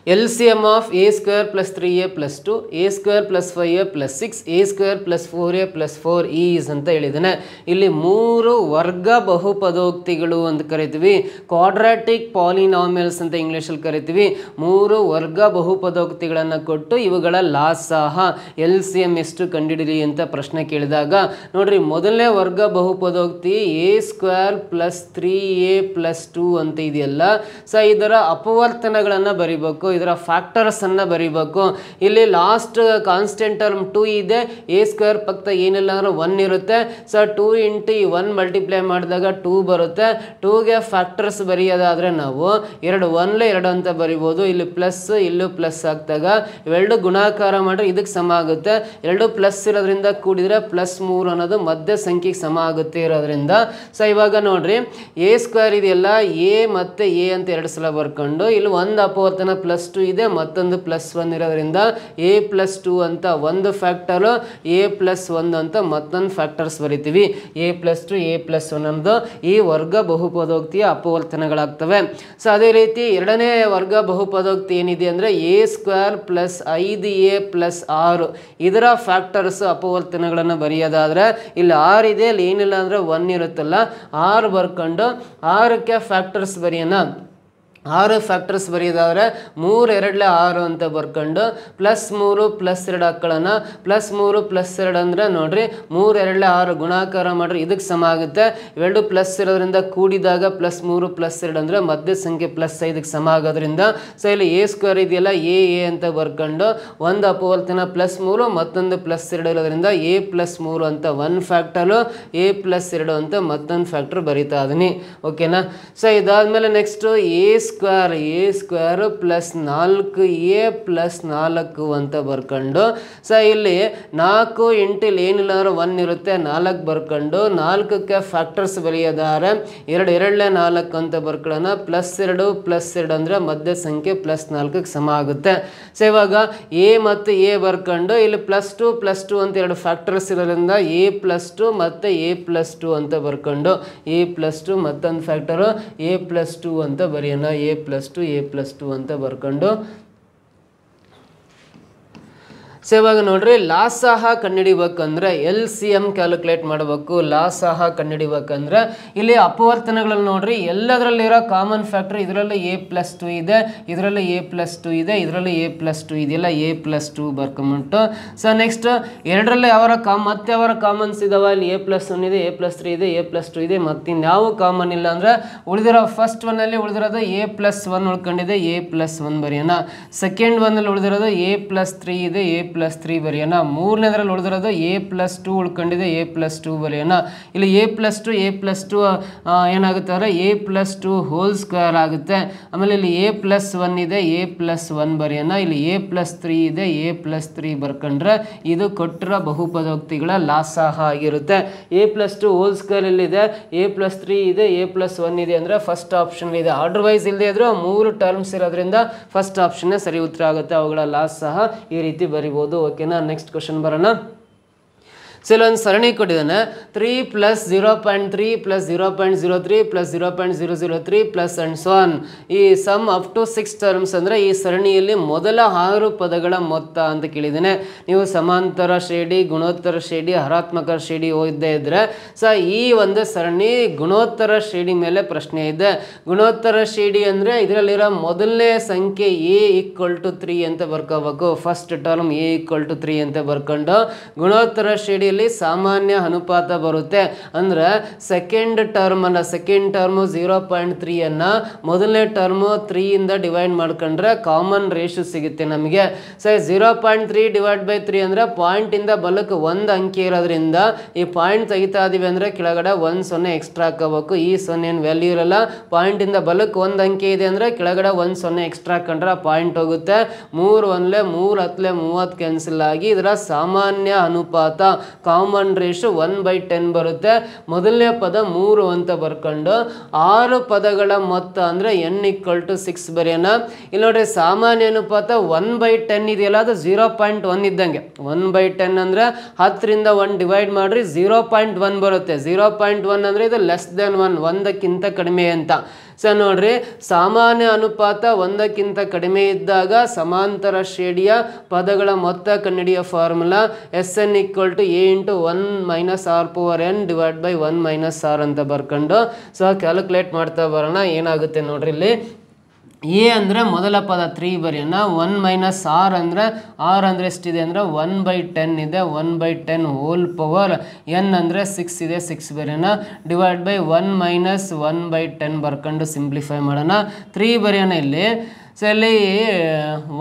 LCM of a square plus 3a plus 2, a square plus 5a plus 6, a square plus 4a plus 4 is ಅಂತ ಹೇಳಿದ್ದಾನೆ. ಇಲ್ಲಿ 3 ವರ್ಗ ಬಹುಪದೋಕ್ತಿಗಳು ಅಂತ ಕರಿತೀವಿ. ಕ್ವಾಡ್ರಾಟಿಕ್ ಪಾಲಿನಾಮಿಯಲ್ಸ್ ಅಂತ ಇಂಗ್ಲೀಷಲ್ಲಿ ಕರಿತೀವಿ. 3 ವರ್ಗ ಬಹುಪದೋಕ್ತಿಗಳನ್ನು ಕೊಟ್ಟು ಇವುಗಳ ಲಾಸಹ LCM ಎಷ್ಟು ಕಂಡುಹಿಡಿರಿ ಅಂತ ಪ್ರಶ್ನೆ ಕೇಳಿದಾಗ ನೋಡ್ರಿ, ಮೊದಲನೇ ವರ್ಗ ಬಹುಪದೋಕ್ತಿ a² + 3a + 2 ಅಂತ ಇದೆಯಲ್ಲ. ಸೊ ಇದರ ಅಪವರ್ತನಗಳನ್ನು ಬರಿಬೇಕು. ಇದರ ಫ್ಯಾಕ್ಟರ್ಸನ್ನು ಬರೀಬೇಕು. ಇಲ್ಲಿ ಲಾಸ್ಟ್ ಕಾನ್ಸ್ಟೆಂಟ್ ಟರ್ಮ್ 2 ಇದೆ, ಎ ಸ್ಕ್ವೇರ್ ಪಕ್ಕ ಏನಿಲ್ಲ ಅಂದ್ರೆ 1 ಇರುತ್ತೆ. ಸೊ 2 ಇಂಟು 1 ಮಲ್ಟಿಪ್ಲೈ ಮಾಡಿದಾಗ 2 ಬರುತ್ತೆ. 2ಗೆ ಫ್ಯಾಕ್ಟರ್ಸ್ ಬರೆಯೋದಾದರೆ ನಾವು 2 1 2 ಅಂತ ಬರಿಬೋದು. ಇಲ್ಲಿ ಪ್ಲಸ್ ಇಲ್ಲೂ ಪ್ಲಸ್ ಆಗ್ತಾಗ ಇವೆರಡು ಗುಣಾಕಾರ ಮಾಡಿದ್ರೆ ಇದಕ್ಕೆ ಸಮ ಆಗುತ್ತೆ. 2 ಪ್ಲಸ್ ಇರೋದ್ರಿಂದ ಕೂಡಿದರೆ +3 ಅನ್ನೋದು ಮಧ್ಯ ಸಂಖ್ಯೆಗೆ ಸಮ ಆಗುತ್ತೆ ಇರೋದ್ರಿಂದ. ಸೊ ಇವಾಗ ನೋಡ್ರಿ ಎ ಸ್ಕ್ವೇರ್ ಇದೆಯಲ್ಲ, ಎ ಮತ್ತು ಎ ಅಂತ 2 ಸಲ ಬರ್ಕೊಂಡು ಇಲ್ಲಿ ಒಂದು ಅಪವರ್ತನ +2 ಇದೆ, ಮತ್ತೊಂದು +1 ಇರೋದ್ರಿಂದ a + 2 ಅಂತ ಒಂದು ಫ್ಯಾಕ್ಟರು, a + 1 ಅಂತ ಮತ್ತೊಂದು ಫ್ಯಾಕ್ಟರ್ಸ್ ಬರಿತೀವಿ. a + 2 a + 1 ಅನ್ನೋದು ಈ ವರ್ಗ ಬಹುಪದೋಕ್ತಿಯ ಅಪವರ್ತನಗಳಾಗ್ತವೆ. ಸೊ ಅದೇ ರೀತಿ ಎರಡನೇ ವರ್ಗ ಬಹುಪದೋಕ್ತಿ ಏನಿದೆ ಅಂದರೆ a² + 5a + 6 ಇದರ ಫ್ಯಾಕ್ಟರ್ಸ್ ಅಪವರ್ತನಗಳನ್ನು ಬರೆಯೋದಾದರೆ ಇಲ್ಲಿ 6 ಇದೆ, ಅಲ್ಲಿ ಏನಿಲ್ಲ ಅಂದರೆ 1 ಇರುತ್ತಲ್ಲ, 6 ಬರ್ಕೊಂಡು 6ಕ್ಕೆ ಫ್ಯಾಕ್ಟರ್ಸ್ ಬರೆಯೋಣ. 6 ಫ್ಯಾಕ್ಟರ್ಸ್ ಬರೆಯೋದಾದರೆ 3 2 6 ಅಂತ ಬರ್ಕೊಂಡು +3 +2 ಹಾಕೊಳ್ಳೋಣ. +3 +2 ಅಂದರೆ ನೋಡ್ರಿ 3 2 6 ಗುಣಾಕಾರ ಮಾಡ್ರಿ ಇದಕ್ಕೆ ಸಮ ಆಗುತ್ತೆ. ಇವೆರಡು ಪ್ಲಸ್ ಇರೋದ್ರಿಂದ ಕೂಡಿದಾಗ +3 +2 ಅಂದರೆ ಮಧ್ಯ ಸಂಖ್ಯೆ +5ಗೆ ಸಮ ಆಗೋದ್ರಿಂದ ಸೊ ಇಲ್ಲಿ a ಸ್ಕ್ವೇರ್ ಇದೆಯಲ್ಲ a ಅಂತ ಬರ್ಕೊಂಡು ಒಂದು ಅಪವರ್ತನ +3 ಮತ್ತೊಂದು +2 ಇರೋದ್ರಿಂದ a +3 ಅಂತ ಒಂದು ಫ್ಯಾಕ್ಟರು, a +2 ಅಂತ ಮತ್ತೊಂದು ಫ್ಯಾಕ್ಟರ್ ಬರೀತಾ ಇದೀನಿ. ಓಕೆನಾ? ಸೊ ಇದಾದ್ಮೇಲೆ next a square plus 4a + 4 ಅಂತ ಬರ್ಕೊಂಡು ಸೊ ಇಲ್ಲಿ 4 ಇಂಟು ಇಲ್ಲಿ ಏನಿಲ್ಲ ಅಂದ್ರೆ 1 ಇರುತ್ತೆ, 4 ಬರ್ಕೊಂಡು 4ಕ್ಕೆ ಫ್ಯಾಕ್ಟರ್ಸ್ ಬರೆಯೋದಾರೆ 2 2 4 ಅಂತ ಬರ್ಕೊಳ್ಳೋಣ. +2 +2 ಅಂದರೆ ಮಧ್ಯ ಸಂಖ್ಯೆ +4ಗೆ ಸಮ ಆಗುತ್ತೆ. ಸೊ ಇವಾಗ a ಮತ್ತು a ಬರ್ಕೊಂಡು ಇಲ್ಲಿ +2 +2 ಅಂತ 2 ಫ್ಯಾಕ್ಟರ್ಸ್ ಇರೋದ್ರಿಂದ a +2 ಮತ್ತು a +2 ಅಂತ ಬರ್ಕೊಂಡು a +2 ಮತ್ತೊಂದು ಫ್ಯಾಕ್ಟರು a +2 ಅಂತ ಬರೆಯೋಣ. a +2 ಅಂತ ಬರ್ಕೊಂಡು ಸೊ ಇವಾಗ ನೋಡ್ರಿ ಲಾಸಹ ಕಂಡುಹಿಡಿಬೇಕಂದ್ರೆ LCM ಕ್ಯಾಲ್ಕುಲೇಟ್ ಮಾಡಬೇಕು. ಲಾಸಹ ಕಂಡುಹಿಡಿಬೇಕಂದ್ರೆ ಇಲ್ಲಿ ಅಪವರ್ತನಗಳಲ್ಲಿ ನೋಡ್ರಿ ಎಲ್ಲದರಲ್ಲಿರೋ ಕಾಮನ್ ಫ್ಯಾಕ್ಟರ್ ಇದರಲ್ಲಿ a + 2 ಇದೆ, ಇದರಲ್ಲಿ a + 2 ಇದೆ, ಇದರಲ್ಲಿ a + 2 ಇದೆಯಲ್ಲ, a + 2 ಬರ್ಕೊಂಬಿಟ್ಟು ಸೊ ನೆಕ್ಸ್ಟ್ ಎರಡರಲ್ಲಿ ಮತ್ತೆ ಅವರ ಕಾಮನ್ಸ್ ಇದಾವ. ಇಲ್ಲಿ a + 1 ಇದೆ, a + 3 ಇದೆ, a + 2 ಇದೆ, ಮತ್ತಿನ್ಯಾವ ಕಾಮನ್ ಇಲ್ಲ ಅಂದ್ರೆ ಉಳಿದಿರೋ ಫಸ್ಟ್ ಒನ್ನಲ್ಲಿ ಉಳಿದಿರೋದು a + 1 ಉಳ್ಕೊಂಡಿದೆ, a + 1 ಬರೆಯೋಣ. ಸೆಕೆಂಡ್ ಒನ್ನಲ್ಲಿ ಉಳಿದಿರೋದು a + 3 ಇದೆ, a + 3 ಬರೆಯೋಣ. ಮೂರನೇದ್ರಲ್ಲಿ ಉಳಿದಿರೋದು a + 2 ಉಳ್ಕೊಂಡಿದೆ, a + 2 ಬರೆಯೋಣ. ಇಲ್ಲಿ a + 2 ಏನಾಗುತ್ತೆ ಅಂದರೆ a + 2 ಹೋಲ್ ಸ್ಕ್ವೇರ್ ಆಗುತ್ತೆ. ಆಮೇಲೆ ಇಲ್ಲಿ a + 1 ಇದೆ, a + 1 ಬರೆಯೋಣ. ಇಲ್ಲಿ a + 3 ಇದೆ, a + 3 ಬರ್ಕೊಂಡ್ರೆ ಇದು ಕೊಟ್ಟಿರೋ ಬಹುಪದೋಕ್ತಿಗಳ ಲಾಸಹ ಆಗಿರುತ್ತೆ. a + 2 ಹೋಲ್ ಸ್ಕ್ವೇರ್ ಇಲ್ಲಿದೆ, a + 3 ಇದೆ, a + 1 ಇದೆ ಅಂದರೆ ಫಸ್ಟ್ ಆಪ್ಷನ್ ಇದೆ. ಆರ್ಡರ್ ವೈಸ್ ಇಲ್ಲದೆ ಇದ್ರೂ 3 ಟರ್ಮ್ಸ್ ಇರೋದ್ರಿಂದ ಫಸ್ಟ್ ಆಪ್ಷನ್ ಸರಿ ಉತ್ತರ ಆಗುತ್ತೆ. ಅವುಗಳ ಲಾಸಹ ಈ ರೀತಿ ಬರಿಬೋದು. ಓಕೆನಾ? ನೆಕ್ಸ್ಟ್ ಕ್ವಶನ್ ಬರೋಣ. ಸೊ ಇಲ್ಲೊಂದು ಸರಣಿ ಕೊಟ್ಟಿದ್ದಾನೆ 3 + 0.3 + 0.03 + 0.003 ಪ್ಲಸ್ ಅಂಡ್ ಸೊ ಆನ್. ಈ ಸಮ್ ಅಪ್ ಟು 6 ಟರ್ಮ್ಸ್ ಅಂದರೆ ಈ ಸರಣಿಯಲ್ಲಿ ಮೊದಲ 6 ಪದಗಳ ಮೊತ್ತ ಅಂತ ಕೇಳಿದ್ದೇನೆ. ನೀವು ಸಮಾಂತರ ಶ್ರೇಣಿ, ಗುಣೋತ್ತರ ಶ್ರೇಣಿ, ಹರಾತ್ಮಕ ಶ್ರೇಣಿ ಓದದೇ ಇದ್ರೆ ಸೊ ಈ ಒಂದು ಸರಣಿ ಗುಣೋತ್ತರ ಶ್ರೇಣಿ ಮೇಲೆ ಪ್ರಶ್ನೆ ಇದೆ. ಗುಣೋತ್ತರ ಶ್ರೇಣಿ ಅಂದರೆ ಇದರಲ್ಲಿರೋ ಮೊದಲನೇ ಸಂಖ್ಯೆ a = 3 ಅಂತ ಬರ್ಕೋಬೇಕು. ಫಸ್ಟ್ ಟರ್ಮ್ a = 3 ಅಂತ ಬರ್ಕೊಂಡು ಗುಣೋತ್ತರ ಶ್ರೇಣಿಯಲ್ಲಿ ಸಾಮಾನ್ಯ ಅನುಪಾತ ಬರುತ್ತೆ. ಅಂದ್ರೆ ಸೆಕೆಂಡ್ ಟರ್ಮ್ 0.3 ಅನ್ನ ಮೊದಲನೇ ಟರ್ಮ್ 3 ಇಂದ ಡಿವೈಡ್ ಮಾಡ್ಕೊಂಡ್ರೆ ಕಾಮನ್ ರೇಷಿಯೋ ಸಿಗುತ್ತೆ ನಮಗೆ. ಸೊ 0.3 / 3 ಅಂದ್ರೆ ಪಾಯಿಂಟ್ ಇಂದ ಬಲಕ್ಕೆ 1 ಅಂಕಿ ಇರೋದ್ರಿಂದ ಈ ಪಾಯಿಂಟ್ ತೆಗಿತಾ ಇದೀವಿ ಅಂದ್ರೆ ಕೆಳಗಡೆ 1 0 ಎಕ್ಸ್ಟ್ರಾ ಹಾಕೋಬೇಕು. ಈ 0 ಏನು ವ್ಯಾಲ್ಯೂ ಇರಲ್ಲ. ಪಾಯಿಂಟ್ ಇಂದ ಬಲಕ್ಕೆ 1 ಅಂಕಿ ಇದೆ ಅಂದ್ರೆ ಕೆಳಗಡೆ 1 0 ಎಕ್ಸ್ಟ್ರಾ ಹಾಕೊಂಡ್ರೆ ಪಾಯಿಂಟ್ ಹೋಗುತ್ತೆ. 3 1 3 10 30 ಕ್ಯಾನ್ಸಲ್ ಆಗಿ ಇದರ ಸಾಮಾನ್ಯ ಅನುಪಾತ ಕಾಮನ್ ರೇಷಿಯೋ 1/10 ಬರುತ್ತೆ. ಮೊದಲನೇ ಪದ 3 ಅಂತ ಬರ್ಕೊಂಡು 6 ಪದಗಳ ಮೊತ್ತ ಅಂದ್ರೆ n = 6 ಬರೆಯೋಣ. ಇಲ್ಲಿ ನೋಡ್ರಿ ಸಾಮಾನ್ಯ ಅನುಪಾತ 1/10 ಇದೆಯಲ್ಲ, ಅದು 0.1 ಇದ್ದಂಗೆ. 1/10 ಅಂದ್ರೆ 10ರಿಂದ 1 ಡಿವೈಡ್ ಮಾಡ್ರಿ 0.1 ಬರುತ್ತೆ. 0.1 ಅಂದ್ರೆ ಇದು <1, 1ಕ್ಕಿಂತ ಕಡಿಮೆ ಅಂತ. ಸೊ ನೋಡ್ರಿ ಸಾಮಾನ್ಯ ಅನುಪಾತ 1ಕ್ಕಿಂತ ಕಡಿಮೆ ಇದ್ದಾಗ ಸಮಾಂತರ ಶ್ರೇಣಿಯ ಪದಗಳ ಮೊತ್ತ ಕಂಡುಹಿಡಿಯೋ formula Sn = a × 1 - r⁴n / 1 - r ಅಂತ ಬರ್ಕೊಂಡು ಸೊ ಕ್ಯಾಲ್ಕುಲೇಟ್ ಮಾಡ್ತಾ ಬರೋಣ. ಏನಾಗುತ್ತೆ ನೋಡ್ರಿ ಇಲ್ಲಿ a ಅಂದರೆ ಮೊದಲ ಪದ 3 ಬರೆಯೋಣ. 1 - r ಅಂದರೆ ಎಷ್ಟಿದೆ ಅಂದರೆ 1/10 ಇದೆ. 1/10 ಹೋಲ್ ಪವರ್ n ಅಂದರೆ 6 ಇದೆ, 6 ಬರೆಯೋಣ. / 1 - 1/10 ಬರ್ಕೊಂಡು ಸಿಂಪ್ಲಿಫೈ ಮಾಡೋಣ. 3 ಬರೆಯೋಣ ಇಲ್ಲಿ. ಸೊ ಇಲ್ಲಿ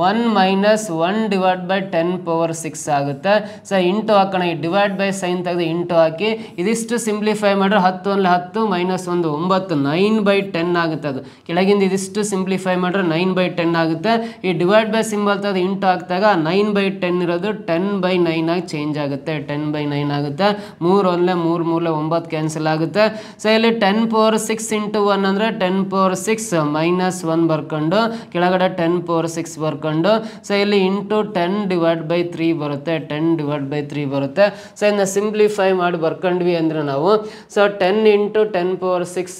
1 ಮೈನಸ್ 1 ಡಿವೈಡ್ ಬೈ 10⁻6 ಆಗುತ್ತೆ. ಸೊ ಇಂಟು ಹಾಕೋಣ, ಈ ಡಿವೈಡ್ ಬೈ ಸೈನ್ ತೆಗೆದು ಇಂಟು ಹಾಕಿ ಇದಿಷ್ಟು ಸಿಂಪ್ಲಿಫೈ ಮಾಡಿದ್ರೆ 10 1 10 ಮೈನಸ್ 1 9 9/10 ಆಗುತ್ತೆ. ಅದು ಕೆಳಗಿಂದ ಇದಿಷ್ಟು ಸಿಂಪ್ಲಿಫೈ ಮಾಡಿದ್ರೆ 9/10 ಆಗುತ್ತೆ. ಈ ಡಿವೈಡ್ ಬೈ ಸಿಂಬಲ್ ತೆಗೆದು ಇಂಟು ಹಾಕಿದಾಗ 9/10 ಇರೋದು 10/9 ಆಗಿ ಚೇಂಜ್ ಆಗುತ್ತೆ, 10/9 ಆಗುತ್ತೆ. 3 1 3 3 9 ಕ್ಯಾನ್ಸಲ್ ಆಗುತ್ತೆ. ಸೊ ಇಲ್ಲಿ 10⁻6 ಇಂಟು 1 ಅಂದರೆ 10⁻6 ಮೈನಸ್ 1 ಬರ್ಕೊಂಡು ಕೆಳಗಡೆ 10⁻6 ಬರ್ಕೊಂಡು, ಸೊ ಇಲ್ಲಿ ಇಂಟು 10/3 ಬರುತ್ತೆ, 10/3 ಬರುತ್ತೆ. ಸೊ ಇದನ್ನ ಸಿಂಪ್ಲಿಫೈ ಮಾಡಿ ಬರ್ಕೊಂಡ್ವಿ ಅಂದರೆ ನಾವು, ಸೊ 10 ಇಂಟು 10⁻6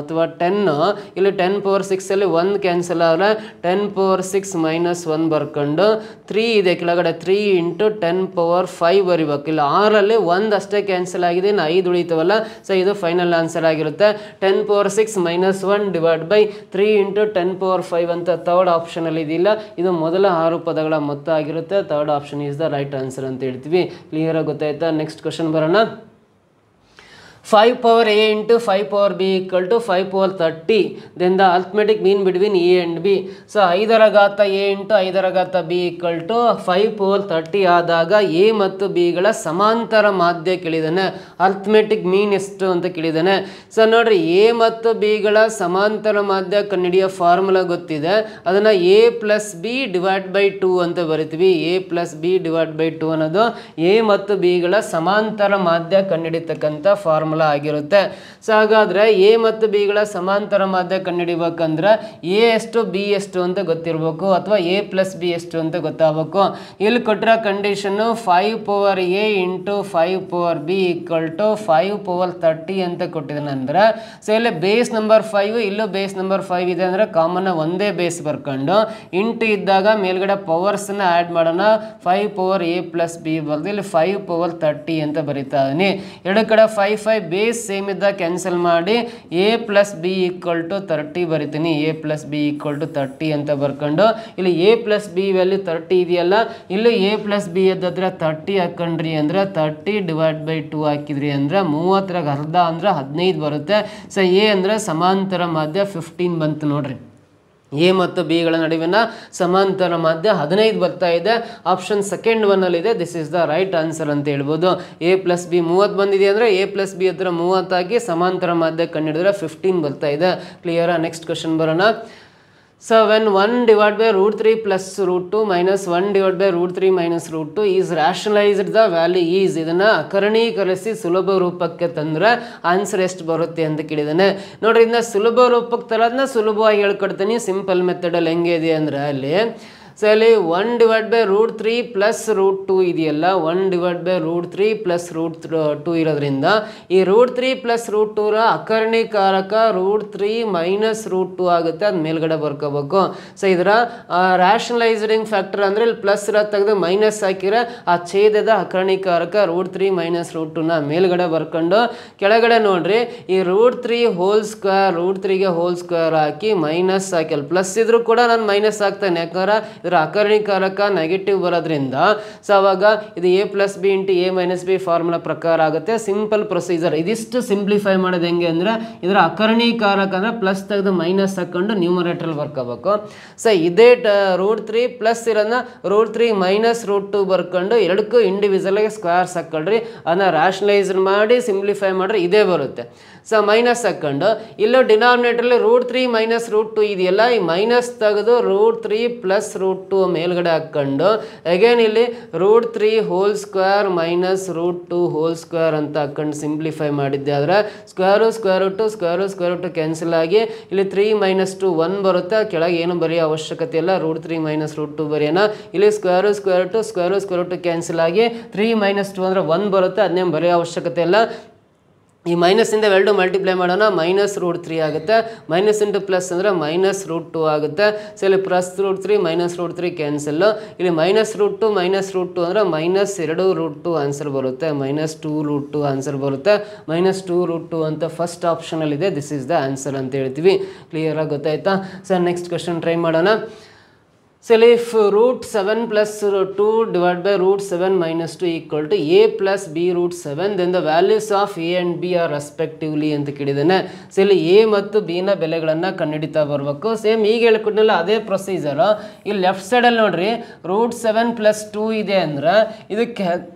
ಅಥವಾ 10 ಇಲ್ಲಿ 10⁻6 ಅಲ್ಲಿ 1 ಕ್ಯಾನ್ಸಲ್ ಆದರೆ 10⁻6 ಮೈನಸ್ 1 ಬರ್ಕೊಂಡು 3 ಇದೆ ಕೆಳಗಡೆ, 3 ಇಂಟು 10⁻5 ಬರಿಬೇಕು. ಇಲ್ಲ 6ಅಲ್ಲಿ 1 ಅಷ್ಟೇ ಕ್ಯಾನ್ಸಲ್ ಆಗಿದೆ, ಇನ್ನು 5 ಉಳಿತವಲ್ಲ. ಸೊ ಇದು ಫೈನಲ್ ಆನ್ಸರ್ ಆಗಿರುತ್ತೆ. 10⁻6 ಮೈನಸ್ 1 ಡಿವೈಡ್ ಬೈ 3 ಇಂಟು 10⁻5 ಅಂತ ಥರ್ಡ್ ಆಪ್ಷನಲ್ಲಿ ಇದಿಲ್ಲ, ಇದು ಮೊದಲ 6 ಪದಗಳ ಮೊತ್ತ ಆಗಿರುತ್ತೆ. Third option is the right answer ಅಂತ ಹೇಳ್ತೀವಿ. ಕ್ಲಿಯರ್ ಆಗಿ ಗೊತ್ತಾಯ್ತಾ? ನೆಕ್ಸ್ಟ್ ಕ್ವಶನ್ ಬರೋಣ. 5 a into 5 b equal to 5/30. Then the arithmetic mean between a and b. So 5ರ ಘಾತ a into 5ರ ಘಾತ b equal to 5/30 ಆದಾಗ a ಮತ್ತು b ಗಳ ಸಮಾಂತರ ಮಾಧ್ಯ ಕೇಳಿದಾನೆ. ಅರ್ಥಮೆಟಿಕ್ ಮೀನ್ ಎಷ್ಟು ಅಂತ ಕೇಳಿದಾನೆ. ಸೊ ನೋಡ್ರಿ, a ಮತ್ತು b ಗಳ ಸಮಾಂತರ ಮಾಧ್ಯ ಕಂಡುಹಿಡಿಯೋ ಫಾರ್ಮುಲಾ ಗೊತ್ತಿದೆ. ಅದನ್ನ a plus b divide by 2 ಅಂತ ಬರಿತೀವಿ. a plus b divide by 2 ಅನ್ನೋದು a ಮತ್ತು b ಗಳ ಸಮಾಂತರ ಮಾಧ್ಯ ಕಂಡುಹಿಡಿತಕ್ಕಂಥ ಫಾರ್ಮುಲಾ ಆಗಿರುತ್ತೆ. ಸೊ ಹಾಗಾದ್ರೆ ಎ ಮತ್ತು ಬಿ ಗಳ ಸಮಾಂತರ ಮಾಧ್ಯ ಕಂಡುಹಿಡಿಬೇಕಂದ್ರೆ ಎ ಎಷ್ಟು ಬಿ ಎಷ್ಟು ಅಂತ ಗೊತ್ತಿರಬೇಕು, ಅಥವಾ ಎ ಪ್ಲಸ್ ಬಿ ಎಷ್ಟು ಅಂತ ಗೊತ್ತಾಗಬೇಕು. ಇಲ್ಲಿ ಕೊಟ್ಟಿರೋ condition 5/a into 5/b equal to 5/30 ಅಂತ ಕೊಟ್ಟಿದ್ದಾನೆ. ಅಂದ್ರೆ ಸೊ ಇಲ್ಲಿ ಬೇಸ್ ನಂಬರ್ 5, ಇಲ್ಲೂ ಬೇಸ್ ನಂಬರ್ 5 ಇದೆ ಅಂದ್ರೆ ಕಾಮನ್ ಒಂದೇ ಬೇಸ್ ಬರ್ಕೊಂಡು ಇಂಟು ಇದ್ದಾಗ ಮೇಲ್ಗಡೆ ಪವರ್ಸ್ ನ ಆಡ್ ಮಾಡೋಣ. 5/a ಪ್ಲಸ್ ಬಿ ಬರೆದು ಇಲ್ಲಿ 5/30 ಅಂತ ಬರೀತಾ ಇದೀನಿ. ಎರಡು ಕಡೆ 5 ಬೇಸ್ ಸೇಮ್ ಇದ್ದಾಗ ಕ್ಯಾನ್ಸಲ್ ಮಾಡಿ a plus B equal to 30 ಬರಿತೀನಿ. a plus B equal to 30 ಅಂತ ಬರ್ಕೊಂಡು ಇಲ್ಲಿ a ಪ್ಲಸ್ ಬಿ ವ್ಯಾಲ್ಯೂ 30 ಇದೆಯಲ್ಲ, ಇಲ್ಲಿ a ಪ್ಲಸ್ ಬಿ ಎದ್ದಾದ್ರೆ 30 ಹಾಕೊಂಡ್ರಿ ಅಂದ್ರೆ 30 ಡಿವೈಡ್ ಬೈ 2 ಹಾಕಿದ್ರಿ ಅಂದ್ರೆ 30ರ ಅರ್ಧ ಅಂದ್ರೆ 15 ಬರುತ್ತೆ. ಸೊ a ಅಂದ್ರೆ ಸಮಾಂತರ ಮಾಧ್ಯ 15 ಬಂತು ನೋಡ್ರಿ. ಎ ಮತ್ತು ಬಿ ಗಳ ನಡುವಿನ ಸಮಾಂತರ ಮಾಧ್ಯ 15 ಬರ್ತಾ ಇದೆ. ಆಪ್ಷನ್ ಸೆಕೆಂಡ್ ಒನ್ ಅಲ್ಲಿ ಇದೆ. This is the right answer ಅಂತ ಹೇಳ್ಬೋದು. ಎ ಪ್ಲಸ್ ಬಿ 30 ಬಂದಿದೆ ಅಂದ್ರೆ ಎ ಪ್ಲಸ್ ಬಿ ಹತ್ರ 30 ಆಗಿ ಸಮಾಂತರ ಮಾಧ್ಯ ಕಂಡುಹಿಡಿದ್ರೆ 15 ಬರ್ತಾ ಇದೆ. ಕ್ಲಿಯರಾ? ನೆಕ್ಸ್ಟ್ ಕ್ವಶನ್ ಬರೋಣ. So when 1 divided by √3 plus √2 minus 1 divided by √3 minus √2 is rationalized, the value is. ಇದನ್ನ ಅಕರಣೀಕರಿಸಿ ಸುಲಭ ರೂಪಕ್ಕೆ ತಂದ್ರೆ ಆನ್ಸರ್ ಎಷ್ಟು ಬರುತ್ತೆ ಅಂತ ಕೇಳಿದಾನೆ. ನೋಡ್ರಿ, ಇದನ್ನ ಸುಲಭ ರೂಪಕ್ಕೆ ತರೋದನ್ನ ಸುಲಭವಾಗಿ ಹೇಳ್ಕೊಡ್ತೀನಿ. ಸಿಂಪಲ್ ಮೆಥಡಲ್ಲಿ ಹೆಂಗೆ ಇದೆ ಅಂದ್ರೆ ಅಲ್ಲಿ ಸೊ ಅಲ್ಲಿ 1 ಡಿವೈಡ್ ಬೈ √3 ಪ್ಲಸ್ √2 ಇದೆಯಲ್ಲ, 1 ಡಿವೈಡ್ ಬೈ √3 ಪ್ಲಸ್ √2 ಇರೋದ್ರಿಂದ ಈ √3 ಪ್ಲಸ್ √2ರ ಅಕರ್ಣೀಕಾರಕ √3 ಮೈನಸ್ √2 ಆಗುತ್ತೆ. ಅದು ಮೇಲ್ಗಡೆ ಬರ್ಕೋಬೇಕು. ಸೊ ಇದರ ರ್ಯಾಷನಲೈಸಿಂಗ್ ಫ್ಯಾಕ್ಟರ್ ಅಂದರೆ ಇಲ್ಲಿ ಪ್ಲಸ್ ಇರೋದು ತೆಗೆದು ಮೈನಸ್ ಹಾಕಿದ್ರೆ ಆ ಛೇದದ ಅಕರ್ಣೀಕಾರಕ √3 ಮೈನಸ್ √2ನ ಮೇಲ್ಗಡೆ ಬರ್ಕೊಂಡು ಕೆಳಗಡೆ ನೋಡ್ರಿ ಈ √3 ಹೋಲ್ ಸ್ಕ್ವೇರ್ √3ಗೆ ಹೋಲ್ ಸ್ಕ್ವೇರ್ ಹಾಕಿ ಮೈನಸ್ ಹಾಕಿ, ಅಲ್ಲಿ ಪ್ಲಸ್ ಇದ್ರೂ ಕೂಡ ನಾನು ಮೈನಸ್ ಹಾಕ್ತೇನೆ, ಯಾಕಂದ್ರೆ ಅಕರ್ಣೀಕಾರಕ ನೆಗೆಟಿವ್ ಬರೋದ್ರಿಂದ. ಸೊ ಅವಾಗ ಇದು a plus B into a minus B formula ಪ್ರಕಾರ ಆಗುತ್ತೆ. Simple procedure. ಇದಿಷ್ಟು ಸಿಂಪ್ಲಿಫೈ ಮಾಡೋದು ಹೆಂಗೆ ಅಂದ್ರೆ ಇದರ ಅಕರ್ಣೀಕಾರಕ ಅಂದ್ರೆ ಪ್ಲಸ್ ತೆಗೆದು ಮೈನಸ್ ಹಾಕೊಂಡು ನ್ಯೂಮರೇಟರ್ ಬರ್ಕೋಬೇಕು. ಸೊ ಇದೇ √3 ಪ್ಲಸ್ ಇರೋದನ್ನ √3 ಮೈನಸ್ √2 ಬರ್ಕೊಂಡು ಎರಡಕ್ಕೂ ಇಂಡಿವಿಜುವಲ್ ಆಗಿ ಸ್ಕ್ವೇರ್ಸ್ ಹಾಕೊಳ್ರಿ. ಅದನ್ನ ರ್ಯಾಷನಲೈಸ್ ಮಾಡಿ ಸಿಂಪ್ಲಿಫೈ ಮಾಡ್ರೆ ಇದೇ ಬರುತ್ತೆ. ಸೊ ಮೈನಸ್ ಹಾಕೊಂಡು ಇಲ್ಲೂ ಡಿನಾಮಿನೇಟರ್ಲಿ √3 ಮೈನಸ್ √2 ಇದೆಯಲ್ಲ, ಈ ಮೈನಸ್ ತೆಗೆದು √3 ಪ್ಲಸ್ √2 ಮೇಲ್ಗಡೆ ಹಾಕೊಂಡು ಅಗೇನ್ ಇಲ್ಲಿ √3 hole square minus √2 whole square ಅಂತ ಹಾಕೊಂಡು ಸಿಂಪ್ಲಿಫೈ ಮಾಡಿದ್ದೆ ಆದರೆ ಸ್ಕ್ವೇರ್ ರೂಟ್ ಕ್ಯಾನ್ಸಲ್ ಆಗಿ ಇಲ್ಲಿ 3 ಮೈನಸ್ 2 1 ಬರುತ್ತೆ. ಕೆಳಗೆ ಏನು ಬರೆಯೋ ಅವಶ್ಯಕತೆ ಇಲ್ಲ, √3 ಮೈನಸ್ √2 ಬರೆಯೋಣ. ಇಲ್ಲಿ ಸ್ಕ್ವೇರ್ ರೂಟ್ ಕ್ಯಾನ್ಸಲ್ ಆಗಿ 3 ಮೈನಸ್ 2 ಅಂದರೆ 1 ಬರುತ್ತೆ. ಅದನ್ನೇನು ಬರೆಯೋ ಅವಶ್ಯಕತೆ ಇಲ್ಲ. ಈ ಮೈನಸ್ ಇಂದ ಎರಡು ಮಲ್ಟಿಪ್ಲೈ ಮಾಡೋಣ, ಮೈನಸ್ √3 ಆಗುತ್ತೆ. ಮೈನಸ್ ಇಂಟು ಪ್ಲಸ್ ಅಂದರೆ ಮೈನಸ್ √2 ಆಗುತ್ತೆ. ಸೊ ಇಲ್ಲಿ ಪ್ಲಸ್ √3 ಮೈನಸ್ √3 ಕ್ಯಾನ್ಸಲ್. ಇಲ್ಲಿ ಮೈನಸ್ √2 ಅಂದರೆ ಮೈನಸ್ 2√2 ಆನ್ಸರ್ ಬರುತ್ತೆ. ಮೈನಸ್ 2√2 ಆನ್ಸರ್ ಬರುತ್ತೆ. ಮೈನಸ್ 2√2 ಅಂತ ಫಸ್ಟ್ ಆಪ್ಷನಲ್ಲಿದೆ. ದಿಸ್ ಇಸ್ ದ ಆನ್ಸರ್ ಅಂತ ಹೇಳ್ತೀವಿ. ಕ್ಲಿಯರಾಗಿ ಗೊತ್ತಾಯ್ತಾ? ಸರ್ ನೆಕ್ಸ್ಟ್ ಕ್ವಶನ್ ಟ್ರೈ ಮಾಡೋಣ. So if root 7 plus 2 divided by root 7 minus 2 equal to a plus b root 7, then the values of a and b are respectively ಅಂತ ಕೇಳಿದಾನೆ. So ಇಲ್ಲಿ a ಮತ್ತು b ನ ಬೆಲೆಗಳನ್ನು ಕಂಡುಹಿಡಿತಾ ಬರಬೇಕು. ಸೇಮ್ ಈಗ ಹೇಳ್ಕೊಟ್ನಲ್ಲ ಅದೇ procedure. ಇಲ್ಲಿ ಲೆಫ್ಟ್ ಸೈಡಲ್ಲಿ ನೋಡ್ರಿ ರೂಟ್ 7 ಪ್ಲಸ್ 2 ಇದೆ ಅಂದ್ರೆ ಇದಕ್ಕೆ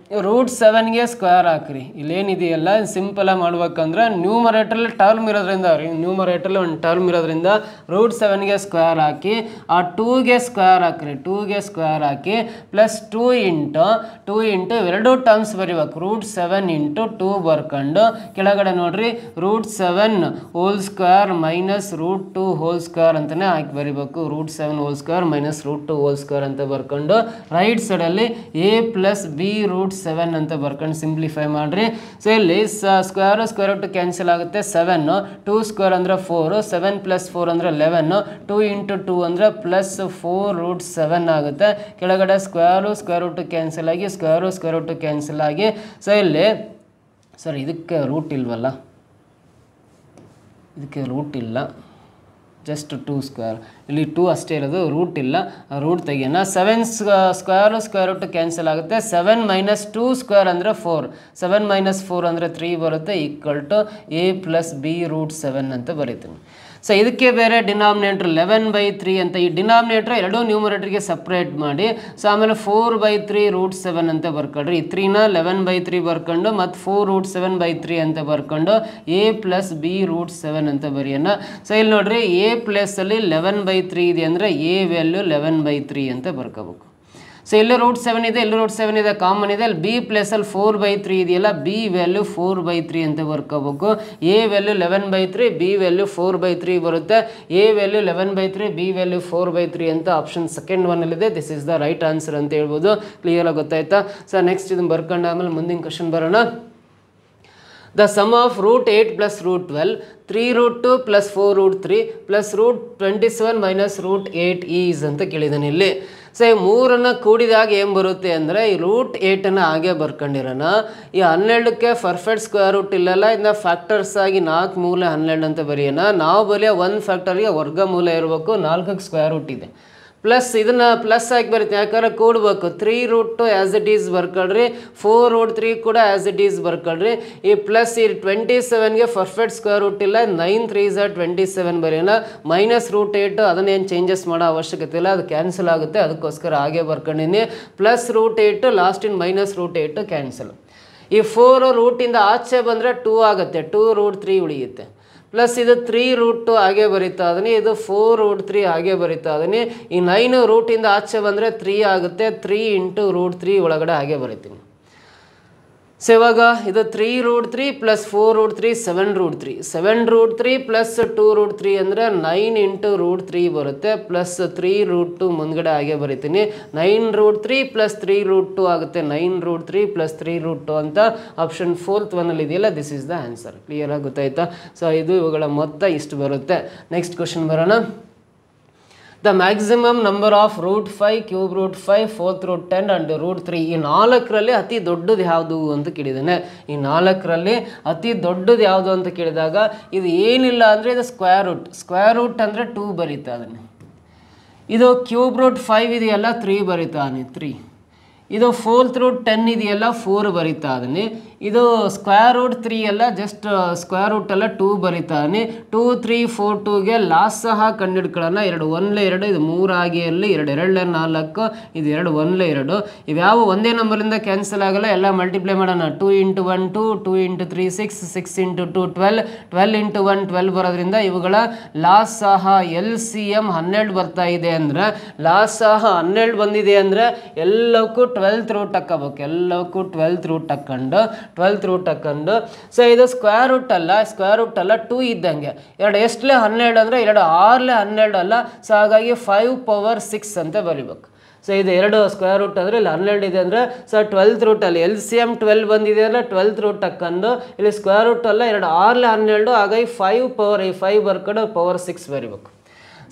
ರೂಟ್ 7ಗೆ ಸ್ಕ್ವೇರ್ ಹಾಕ್ರಿ. ಇಲ್ಲೇನಿದೆಯಲ್ಲ ಸಿಂಪಲ್ ಆಗಿ ಮಾಡ್ಬೇಕಂದ್ರೆ ನ್ಯೂಮರೇಟರ್ಲಿ ಟರ್ಮ್ ಇರೋದ್ರಿಂದ ನ್ಯೂಮರೇಟರ್ಲಿ ಒಂದು ಟರ್ಮ್ ಇರೋದ್ರಿಂದ ರೂಟ್ 7ಗೆ ಸ್ಕ್ವೇರ್ ಹಾಕಿ ಆ 2ಗೆ ಸ್ಕ್ವೇರ್ ಹಾಕ್ರಿ. 2ಗೆ ಸ್ಕ್ವೇರ್ ಹಾಕಿ ಪ್ಲಸ್ 2 ಇಂಟು ಎರಡು ಟರ್ಮ್ಸ್ ಬರೀಬೇಕು. ರೂಟ್ 7 ಇಂಟು 2 ಬರ್ಕೊಂಡು ಕೆಳಗಡೆ ನೋಡ್ರಿ root 7 whole square minus root 2 whole square ಅಂತಲೇ ಹಾಕಿ ಬರೀಬೇಕು. Root 7 whole square minus root 2 whole square ಅಂತ ಬರ್ಕೊಂಡು ರೈಟ್ ಸೈಡಲ್ಲಿ a ಪ್ಲಸ್ ಬಿ ರೂಟ್ 7 ಅಂತ ಬರ್ಕೊಂಡು ಸಿಂಪ್ಲಿಫೈ ಮಾಡಿರಿ. ಸೊ ಇಲ್ಲಿ ಸ್ಕ್ವೇರ್ ರೂಟ್ ಕ್ಯಾನ್ಸಲ್ ಆಗುತ್ತೆ. 7 2 ಸ್ಕ್ವೇರ್ ಅಂದರೆ 4, 7 ಪ್ಲಸ್ 4 ಅಂದರೆ 11, 2 ಇಂಟು 2 ಅಂದರೆ ಪ್ಲಸ್ 4 ರೂಟ್ 7 ಆಗುತ್ತೆ. ಕೆಳಗಡೆ ಸ್ಕ್ವೇರ್ ರೂಟ್ ಕ್ಯಾನ್ಸಲ್ ಆಗಿ ಸ್ಕ್ವೇರ್ ರೂಟ್ ಕ್ಯಾನ್ಸಲ್ ಆಗಿ ಸೊ ಇಲ್ಲಿ ಸರ್ ಇದಕ್ಕೆ ರೂಟ್ ಇಲ್ವಲ್ಲ, ಇದಕ್ಕೆ ರೂಟ್ ಇಲ್ಲ, ಜಸ್ಟ್ 2 ಸ್ಕ್ವೇರ್, ಇಲ್ಲಿ 2 ಅಷ್ಟೇ ಇರೋದು, ರೂಟ್ ಇಲ್ಲ, ರೂಟ್ ತೆಗಿಯೋಣ. 7 ಸ್ಕ್ವೇರ್ ರೂಟ್ ಕ್ಯಾನ್ಸಲ್ ಆಗುತ್ತೆ. 7 ಮೈನಸ್ 2 ಸ್ಕ್ವೇರ್ ಅಂದರೆ 4, 7 ಮೈನಸ್ 4 ಅಂದರೆ 3 ಬರುತ್ತೆ, equal to a plus B root 7 ಅಂತ ಬರೀತೀನಿ. ಸೊ ಇದಕ್ಕೆ ಬೇರೆ ಡಿನಾಮಿನೇಟ್ರ್ 11/3 ಅಂತ, ಈ ಡಿನಾಮಿನೇಟ್ರ್ ಎರಡೂ ನ್ಯೂಮರೇಟರ್ಗೆ ಸಪ್ರೇಟ್ ಮಾಡಿ. ಸೊ ಆಮೇಲೆ 4/3 ರೂಟ್ 7 ಅಂತ ಬರ್ಕೊಳ್ರಿ. ಈ 3ನ 11/3 ಬರ್ಕೊಂಡು ಮತ್ತು 4 ರೂಟ್ 7/3 ಅಂತ ಬರ್ಕೊಂಡು a ಪ್ಲಸ್ ಬಿ ರೂಟ್ 7 ಅಂತ ಬರೆಯೋಣ. ಸೊ ಇಲ್ಲಿ ನೋಡ್ರಿ a ಪ್ಲಸ್ಸಲ್ಲಿ 11/3 ಇದೆ ಅಂದರೆ a ವ್ಯಾಲ್ಯೂ 11/3 ಅಂತ ಬರ್ಕೋಬೇಕು. ಸೊ ಇಲ್ಲಿ ರೂಟ್ 7 ಇದೆ, ಇಲ್ಲಿ ರೂಟ್ 7 ಇದೆ, ಕಾಮನ್ ಇದೆ. ಅಲ್ಲಿ ಬಿ ಪ್ಲಸಲ್ಲಿ 4/3 ಇದೆಯಲ್ಲ, ಬಿ ವ್ಯಾಲ್ಯೂ 4/3 ಅಂತ ಬರ್ಕೋಬೇಕು. ಎ ವ್ಯಾಲ್ಯೂ 11/3, ಬಿ ವ್ಯಾಲ್ಯೂ 4/3 ಬರುತ್ತೆ. ಎ ವ್ಯಾಲ್ಯೂ 11/3, ಬಿ ವ್ಯಾಲ್ಯೂ 4/3 ಅಂತ ಆಪ್ಷನ್ ಸೆಕೆಂಡ್ ಒನ್ನಲ್ಲಿದೆ. This is the right answer ಅಂತ ಹೇಳ್ಬೋದು. ಕ್ಲಿಯರ್ ಆಗಿ ಗೊತ್ತಾಯ್ತಾ? ಸೊ ನೆಕ್ಸ್ಟ್ ಇದನ್ನು ಬರ್ಕೊಂಡು ಆಮೇಲೆ ಮುಂದಿನ ಕ್ವಶನ್ ಬರೋಣ. The sum of root 8 plus root 12, 3 root 2 plus 4 root 3 plus root 27 minus root 8 is ಅಂತ ಕೇಳಿದಾನೆ ಇಲ್ಲಿ. ಸೊ ಈ ಮೂರನ್ನು ಕೂಡಿದಾಗ ಏನು ಬರುತ್ತೆ ಅಂದರೆ ಈ ರೂಟ್ 8ಅನ್ನು ಹಾಗೆ ಬರ್ಕೊಂಡಿರೋಣ. ಈ 12ಕ್ಕೆ ಪರ್ಫೆಕ್ಟ್ ಸ್ಕ್ವೇರ್ ರೂಟ್ ಇಲ್ಲಲ್ಲ, ಇದನ್ನ ಫ್ಯಾಕ್ಟರ್ಸ್ ಆಗಿ 4 ಮೂಲ 12 ಅಂತ ಬರೆಯೋಣ. ನಾವು ಬರೆಯೋ 1 ಫ್ಯಾಕ್ಟರ್ಗೆ ವರ್ಗಮೂಲ ಇರಬೇಕು, 4ಕ್ಕೆ ಸ್ಕ್ವೇರ್ ರೂಟ್ ಇದೆ. ಪ್ಲಸ್ ಇದನ್ನು ಪ್ಲಸ್ ಆಗಿ ಬರುತ್ತೆ, ಯಾಕಂದ್ರೆ ಕೂಡಬೇಕು. 3 ರೂಟ್ 2 ಆ್ಯಸ್ ಇಟ್ ಈಸ್ ಬರ್ಕೊಳ್ರಿ, 4 ರೂಟ್ 3 ಕೂಡ ಆ್ಯಸ್ ಇಟ್ ಈಸ್ ಬರ್ಕೊಳ್ರಿ. ಈ ಪ್ಲಸ್ ಈ 27ಗೆ ಪರ್ಫೆಕ್ಟ್ ಸ್ಕ್ವೇರ್ ರೂಟ್ ಇಲ್ಲ, 9 3s are 27 ಬರೆಯೋಣ. ಮೈನಸ್ ರೂಟ್ 8 ಅದನ್ನೇನು ಚೇಂಜಸ್ ಮಾಡೋ ಅವಶ್ಯಕತೆ ಇಲ್ಲ, ಅದು ಕ್ಯಾನ್ಸಲ್ ಆಗುತ್ತೆ, ಅದಕ್ಕೋಸ್ಕರ ಹಾಗೆ ಬರ್ಕೊಂಡಿನಿ. Plus root 8 lost in minus root 8 cancel. ಈ 4 ರೂಟಿಂದ ಆಚೆ ಬಂದರೆ 2 ಆಗುತ್ತೆ, 2 ರೂಟ್ 3 ಉಳಿಯುತ್ತೆ. ಪ್ಲಸ್ ಇದು 3 ರೂಟ್ 2 ಹಾಗೆ ಬರೀತಾ ಇದೀನಿ, ಇದು 4 ರೂಟ್ 3 ಹಾಗೆ ಬರೀತಾ ಇದೀನಿ. ಈ 9 ರೂಟಿಂದ ಆಚೆ ಬಂದರೆ 3 ಆಗುತ್ತೆ, 3 ಇಂಟು ರೂಟ್ 3 ಒಳಗಡೆ ಹಾಗೆ ಬರೀತೀನಿ. ಸೊ ಇವಾಗ ಇದು 3 root 3 plus 4 root 3 7 root 3, 7 root 3 plus 2 root 3 ಅಂದರೆ 9 ಇಂಟು ರೂಟ್ 3 ಬರುತ್ತೆ. ಪ್ಲಸ್ 3 ರೂಟ್ 2 ಮುಂದ್ಗಡೆ ಹಾಗೆ ಬರೀತೀನಿ. 9 ರೂಟ್ 3 ಪ್ಲಸ್ 3 ರೂಟ್ 2 ಆಗುತ್ತೆ, 9 ರೂಟ್ 3 ಪ್ಲಸ್ 3 ರೂಟ್ 2 ಅಂತ ಆಪ್ಷನ್ 4th ಒನ್ನಲ್ಲಿ ಇದೆಯಲ್ಲ, this is the answer. Clear ಆಗಿ ಗೊತ್ತಾಯ್ತಾ? ಸೊ ಇದು ಇವುಗಳ ಮೊತ್ತ ಇಷ್ಟು ಬರುತ್ತೆ. ನೆಕ್ಸ್ಟ್ ಕ್ವಶನ್ ಬರೋಣ. The maximum number of root 5, cube root 5, 4th root 10 and root 3. ಈ 4ರಲ್ಲಿ ಅತಿ ದೊಡ್ಡದು ಯಾವುದು ಅಂತ ಕೇಳಿದ್ದಾನೆ. ಈ 4ರಲ್ಲಿ ಅತಿ ದೊಡ್ಡದು ಯಾವುದು ಅಂತ ಕೇಳಿದಾಗ ಇದು ಏನಿಲ್ಲ ಅಂದರೆ ಇದು ಸ್ಕ್ವೇರ್ ರೂಟ್ ಅಂದರೆ 2 ಬರೀತಾ ಅದನ್ನು. ಇದು ಕ್ಯೂಬ್ ರೂಟ್ 5 ಇದೆಯಲ್ಲ 3 ಬರೀತಾನೆ 3. ಇದು 4th ರೂಟ್ 10 ಇದೆಯಲ್ಲ 4 ಬರೀತಾ ಅದನ್ನೇ. ಇದು ಸ್ಕ್ವೇರ್ ರೂಟ್ 3 ಎಲ್ಲ ಜಸ್ಟ್ ಸ್ಕ್ವೇರ್ ರೂಟ್ ಎಲ್ಲ 2 ಬರೀತಾನೆ. 2 3 4 2ಗೆ ಲಾಸ್ಟ್ ಸಹ ಕಂಡುಹಿಡ್ಕೊಳ್ಳೋಣ. 2 1 2, ಇದು 3 ಆಗಿ ಅಲ್ಲಿ 2 2 4, ಇದು 2 1 2. ಇವ್ಯಾವ ಒಂದೇ ನಂಬರಿಂದ ಕ್ಯಾನ್ಸಲ್ ಆಗಲ್ಲ, ಎಲ್ಲ ಮಲ್ಟಿಪ್ಲೈ ಮಾಡೋಣ. 2 ಇಂಟು 1 2, 2 ಇಂಟು 3 6, 6 ಇಂಟು 2 12, 12 ಇಂಟು 1 12 ಬರೋದ್ರಿಂದ ಇವುಗಳ ಲಾಸ್ಟ್ ಸಹ LCM 12 ಬರ್ತಾ ಇದೆ ಅಂದರೆ, ಲಾಸ್ಟ್ ಸಹ 12 ಬಂದಿದೆ ಅಂದರೆ ಎಲ್ಲಕ್ಕೂ 12th ರೂಟ್ ಹಾಕೋಬೇಕು. ಎಲ್ಲಕ್ಕೂ 12th ರೂಟ್ ಹಾಕೊಂಡು 12th ರೂಟ್ ಹಾಕೊಂಡು ಸೊ ಇದು ಸ್ಕ್ವೇರ್ ರೂಟ್ ಅಲ್ಲ 2 ಇದ್ದಂಗೆ. 2 ಎಷ್ಟಲೇ 12 ಅಂದರೆ 2 6ಲೇ 12 ಅಲ್ಲ. ಸೊ ಹಾಗಾಗಿ 5 ಪವರ್ 6 ಅಂತ ಬರೀಬೇಕು. ಸೊ ಇದು 2 ಸ್ಕ್ವೇರ್ ರೂಟ್ ಅಂದರೆ ಇಲ್ಲಿ 12 ಇದೆ ಅಂದರೆ ಸೊ 12th ರೂಟಲ್ಲಿ LCM 12 ಬಂದಿದೆ ಅಂದರೆ 12th ರೂಟ್ ಹಾಕೊಂಡು ಇಲ್ಲಿ ಸ್ಕ್ವೇರ್ ರೂಟ್ ಅಲ್ಲ 2 6ಲೇ 12, ಹಾಗಾಗಿ 5 ಪವರ್ 5 ಬರ್ಕೊಂಡು ಪವರ್ 6 ಬರೀಬೇಕು.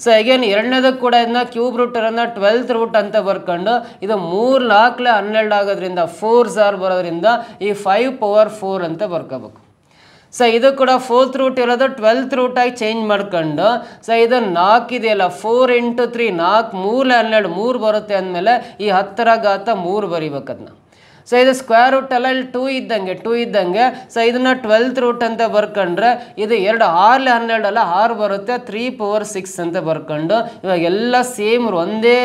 ಸೊ ಅಗೇನ್ ಎರಡನೇದಕ್ಕೆ ಕೂಡ ಇದನ್ನ ಕ್ಯೂಬ್ ರೂಟರನ್ನು 12th ರೂಟ್ ಅಂತ ಬರ್ಕೊಂಡು ಇದು 3 4 12 ಆಗೋದ್ರಿಂದ 4s are ಬರೋದ್ರಿಂದ ಈ 5 ಪವರ್ 4 ಅಂತ ಬರ್ಕೋಬೇಕು. ಸೊ ಇದು ಕೂಡ 4th ರೂಟ್ ಇರೋದು 12th ರೂಟ್ ಆಗಿ ಚೇಂಜ್ ಮಾಡ್ಕೊಂಡು ಸೊ ಇದು 4 ಇದೆಯಲ್ಲ 4 × 3 4 3 12 3 ಬರುತ್ತೆ ಅಂದಮೇಲೆ ಈ 10ರ ಘಾತ 3 ಬರಿಬೇಕು ಅದನ್ನ. ಸೊ ಇದು ಸ್ಕ್ವೇರ್ ರೂಟ್ ಅಲ್ಲ, ಇಲ್ಲಿ 2 ಇದ್ದಂಗೆ ಸೊ ಇದನ್ನ 12th ರೂಟ್ ಅಂತ ಬರ್ಕೊಂಡ್ರೆ ಇದು 2 6 12 ಅಲ್ಲ 6 ಬರುತ್ತೆ, 3/6 ಅಂತ ಬರ್ಕೊಂಡು ಇವಾಗ ಎಲ್ಲ ಸೇಮ್ ಒಂದೇ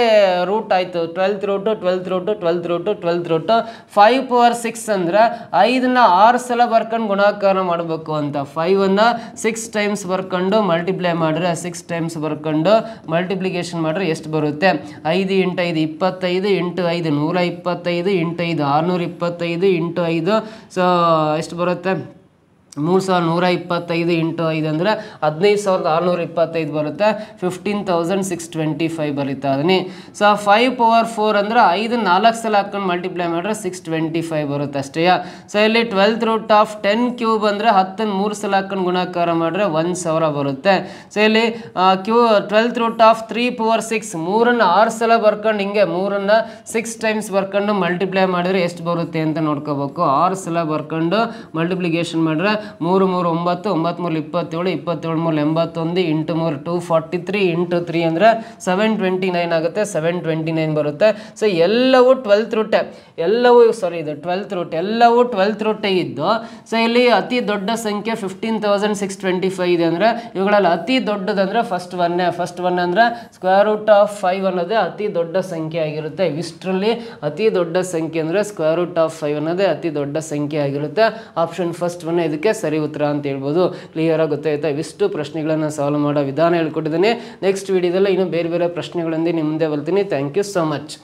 ರೂಟ್ ಆಯಿತು. 12th route 12th route 12th route 12th route 5/6 ಅಂದರೆ 5ನ 6 ಸಲ ಬರ್ಕೊಂಡು ಗುಣಾಕಾರ ಮಾಡಬೇಕು ಅಂತ. 5ಅನ್ನು 6 ಟೈಮ್ಸ್ ಬರ್ಕೊಂಡು ಮಲ್ಟಿಪ್ಲೈ ಮಾಡಿದ್ರೆ 6 ಟೈಮ್ಸ್ ಬರ್ಕೊಂಡು ಮಲ್ಟಿಪ್ಲಿಕೇಶನ್ ಮಾಡಿದ್ರೆ ಎಷ್ಟು ಬರುತ್ತೆ? 5 × 5 25 × 5 125 × 5 625 × 5 ಸೊ ಎಷ್ಟು ಬರುತ್ತೆ? 3125 × 5 ಅಂದರೆ 15625 ಬರುತ್ತೆ. 15,625 ಬರೀತಾ ಇದೀನಿ. ಸೊ 5/4 ಅಂದರೆ 5 4 ಸಲ ಹಾಕೊಂಡು ಮಲ್ಟಿಪ್ಲೈ ಮಾಡಿದ್ರೆ 625 ಬರುತ್ತೆ ಅಷ್ಟೇ. ಸೊ ಇಲ್ಲಿ 12th ರೂಟ್ ಆಫ್ 10³ ಅಂದರೆ 10 3 ಸಲ ಹಾಕೊಂಡು ಗುಣಾಕಾರ ಮಾಡಿದ್ರೆ 1000 ಬರುತ್ತೆ. ಸೊ ಇಲ್ಲಿ 12th ರೂಟ್ ಆಫ್ 3/6 3ನ್ನು 6 ಸಲ ಬರ್ಕೊಂಡು ಹಿಂಗೆ 3ನ್ನು 6 ಟೈಮ್ಸ್ ಬರ್ಕೊಂಡು ಮಲ್ಟಿಪ್ಲೈ ಮಾಡಿದ್ರೆ ಎಷ್ಟು ಬರುತ್ತೆ ಅಂತ ನೋಡ್ಕೋಬೇಕು. 6 ಸಲ ಬರ್ಕೊಂಡು ಮಲ್ಟಿಪ್ಲಿಕೇಶನ್ ಮಾಡಿದ್ರೆ 3 3 9 9 3 27 27 3 81 × 3 243 × 3 ಅಂದರೆ 729 ಆಗುತ್ತೆ. 729 ಬರುತ್ತೆ. ಸೊ ಎಲ್ಲವೂ 12th ರೂಟೇ, ಎಲ್ಲವೂ ಇದು 12th ರೂಟ್ ಎಲ್ಲವೂ 12th ರೂಟೇ ಇದ್ದು. ಸೊ ಇಲ್ಲಿ ಅತಿ ದೊಡ್ಡ ಸಂಖ್ಯೆ 15,625 ಇದೆ ಅಂದರೆ ಇವುಗಳಲ್ಲಿ ಅತಿ ದೊಡ್ಡದಂದ್ರೆ ಫಸ್ಟ್ ಒನ್ ಅಂದರೆ ಸ್ಕ್ವೇರ್ ರೂಟ್ ಆಫ್ 5 ಅನ್ನೋದೇ ಅತಿ ದೊಡ್ಡ ಸಂಖ್ಯೆ ಆಗಿರುತ್ತೆ. ಇಷ್ಟರಲ್ಲಿ ಅತಿ ದೊಡ್ಡ ಸಂಖ್ಯೆ ಅಂದರೆ ಸ್ಕ್ವೇರ್ ರೂಟ್ ಆಫ್ 5 ಅನ್ನೋದೇ ಅತಿ ದೊಡ್ಡ ಸಂಖ್ಯೆ ಆಗಿರುತ್ತೆ. ಆಪ್ಷನ್ ಫಸ್ಟ್ ಒನ್ ಇದಕ್ಕೆ ಸರಿ ಉತ್ತರ ಅಂತ ಹೇಳ್ಬೋದು. ಕ್ಲಿಯರ್ ಆಗಿ ಗೊತ್ತಾಯ್ತಾ? ಇವಿಷ್ಟು ಪ್ರಶ್ನೆಗಳನ್ನು ಸಾಲ್ವ್ ಮಾಡೋ ವಿಧಾನ ಹೇಳ್ಕೊಟ್ಟಿದ್ದೀನಿ. ನೆಕ್ಸ್ಟ್ ವಿಡಿಯೋದಲ್ಲಿ ಇನ್ನೂ ಬೇರೆ ಬೇರೆ ಪ್ರಶ್ನೆಗಳೊಂದಿಗೆ ನಿಮ್ಮ ಮುಂದೆ ಬರ್ತೀನಿ. Thank you so much.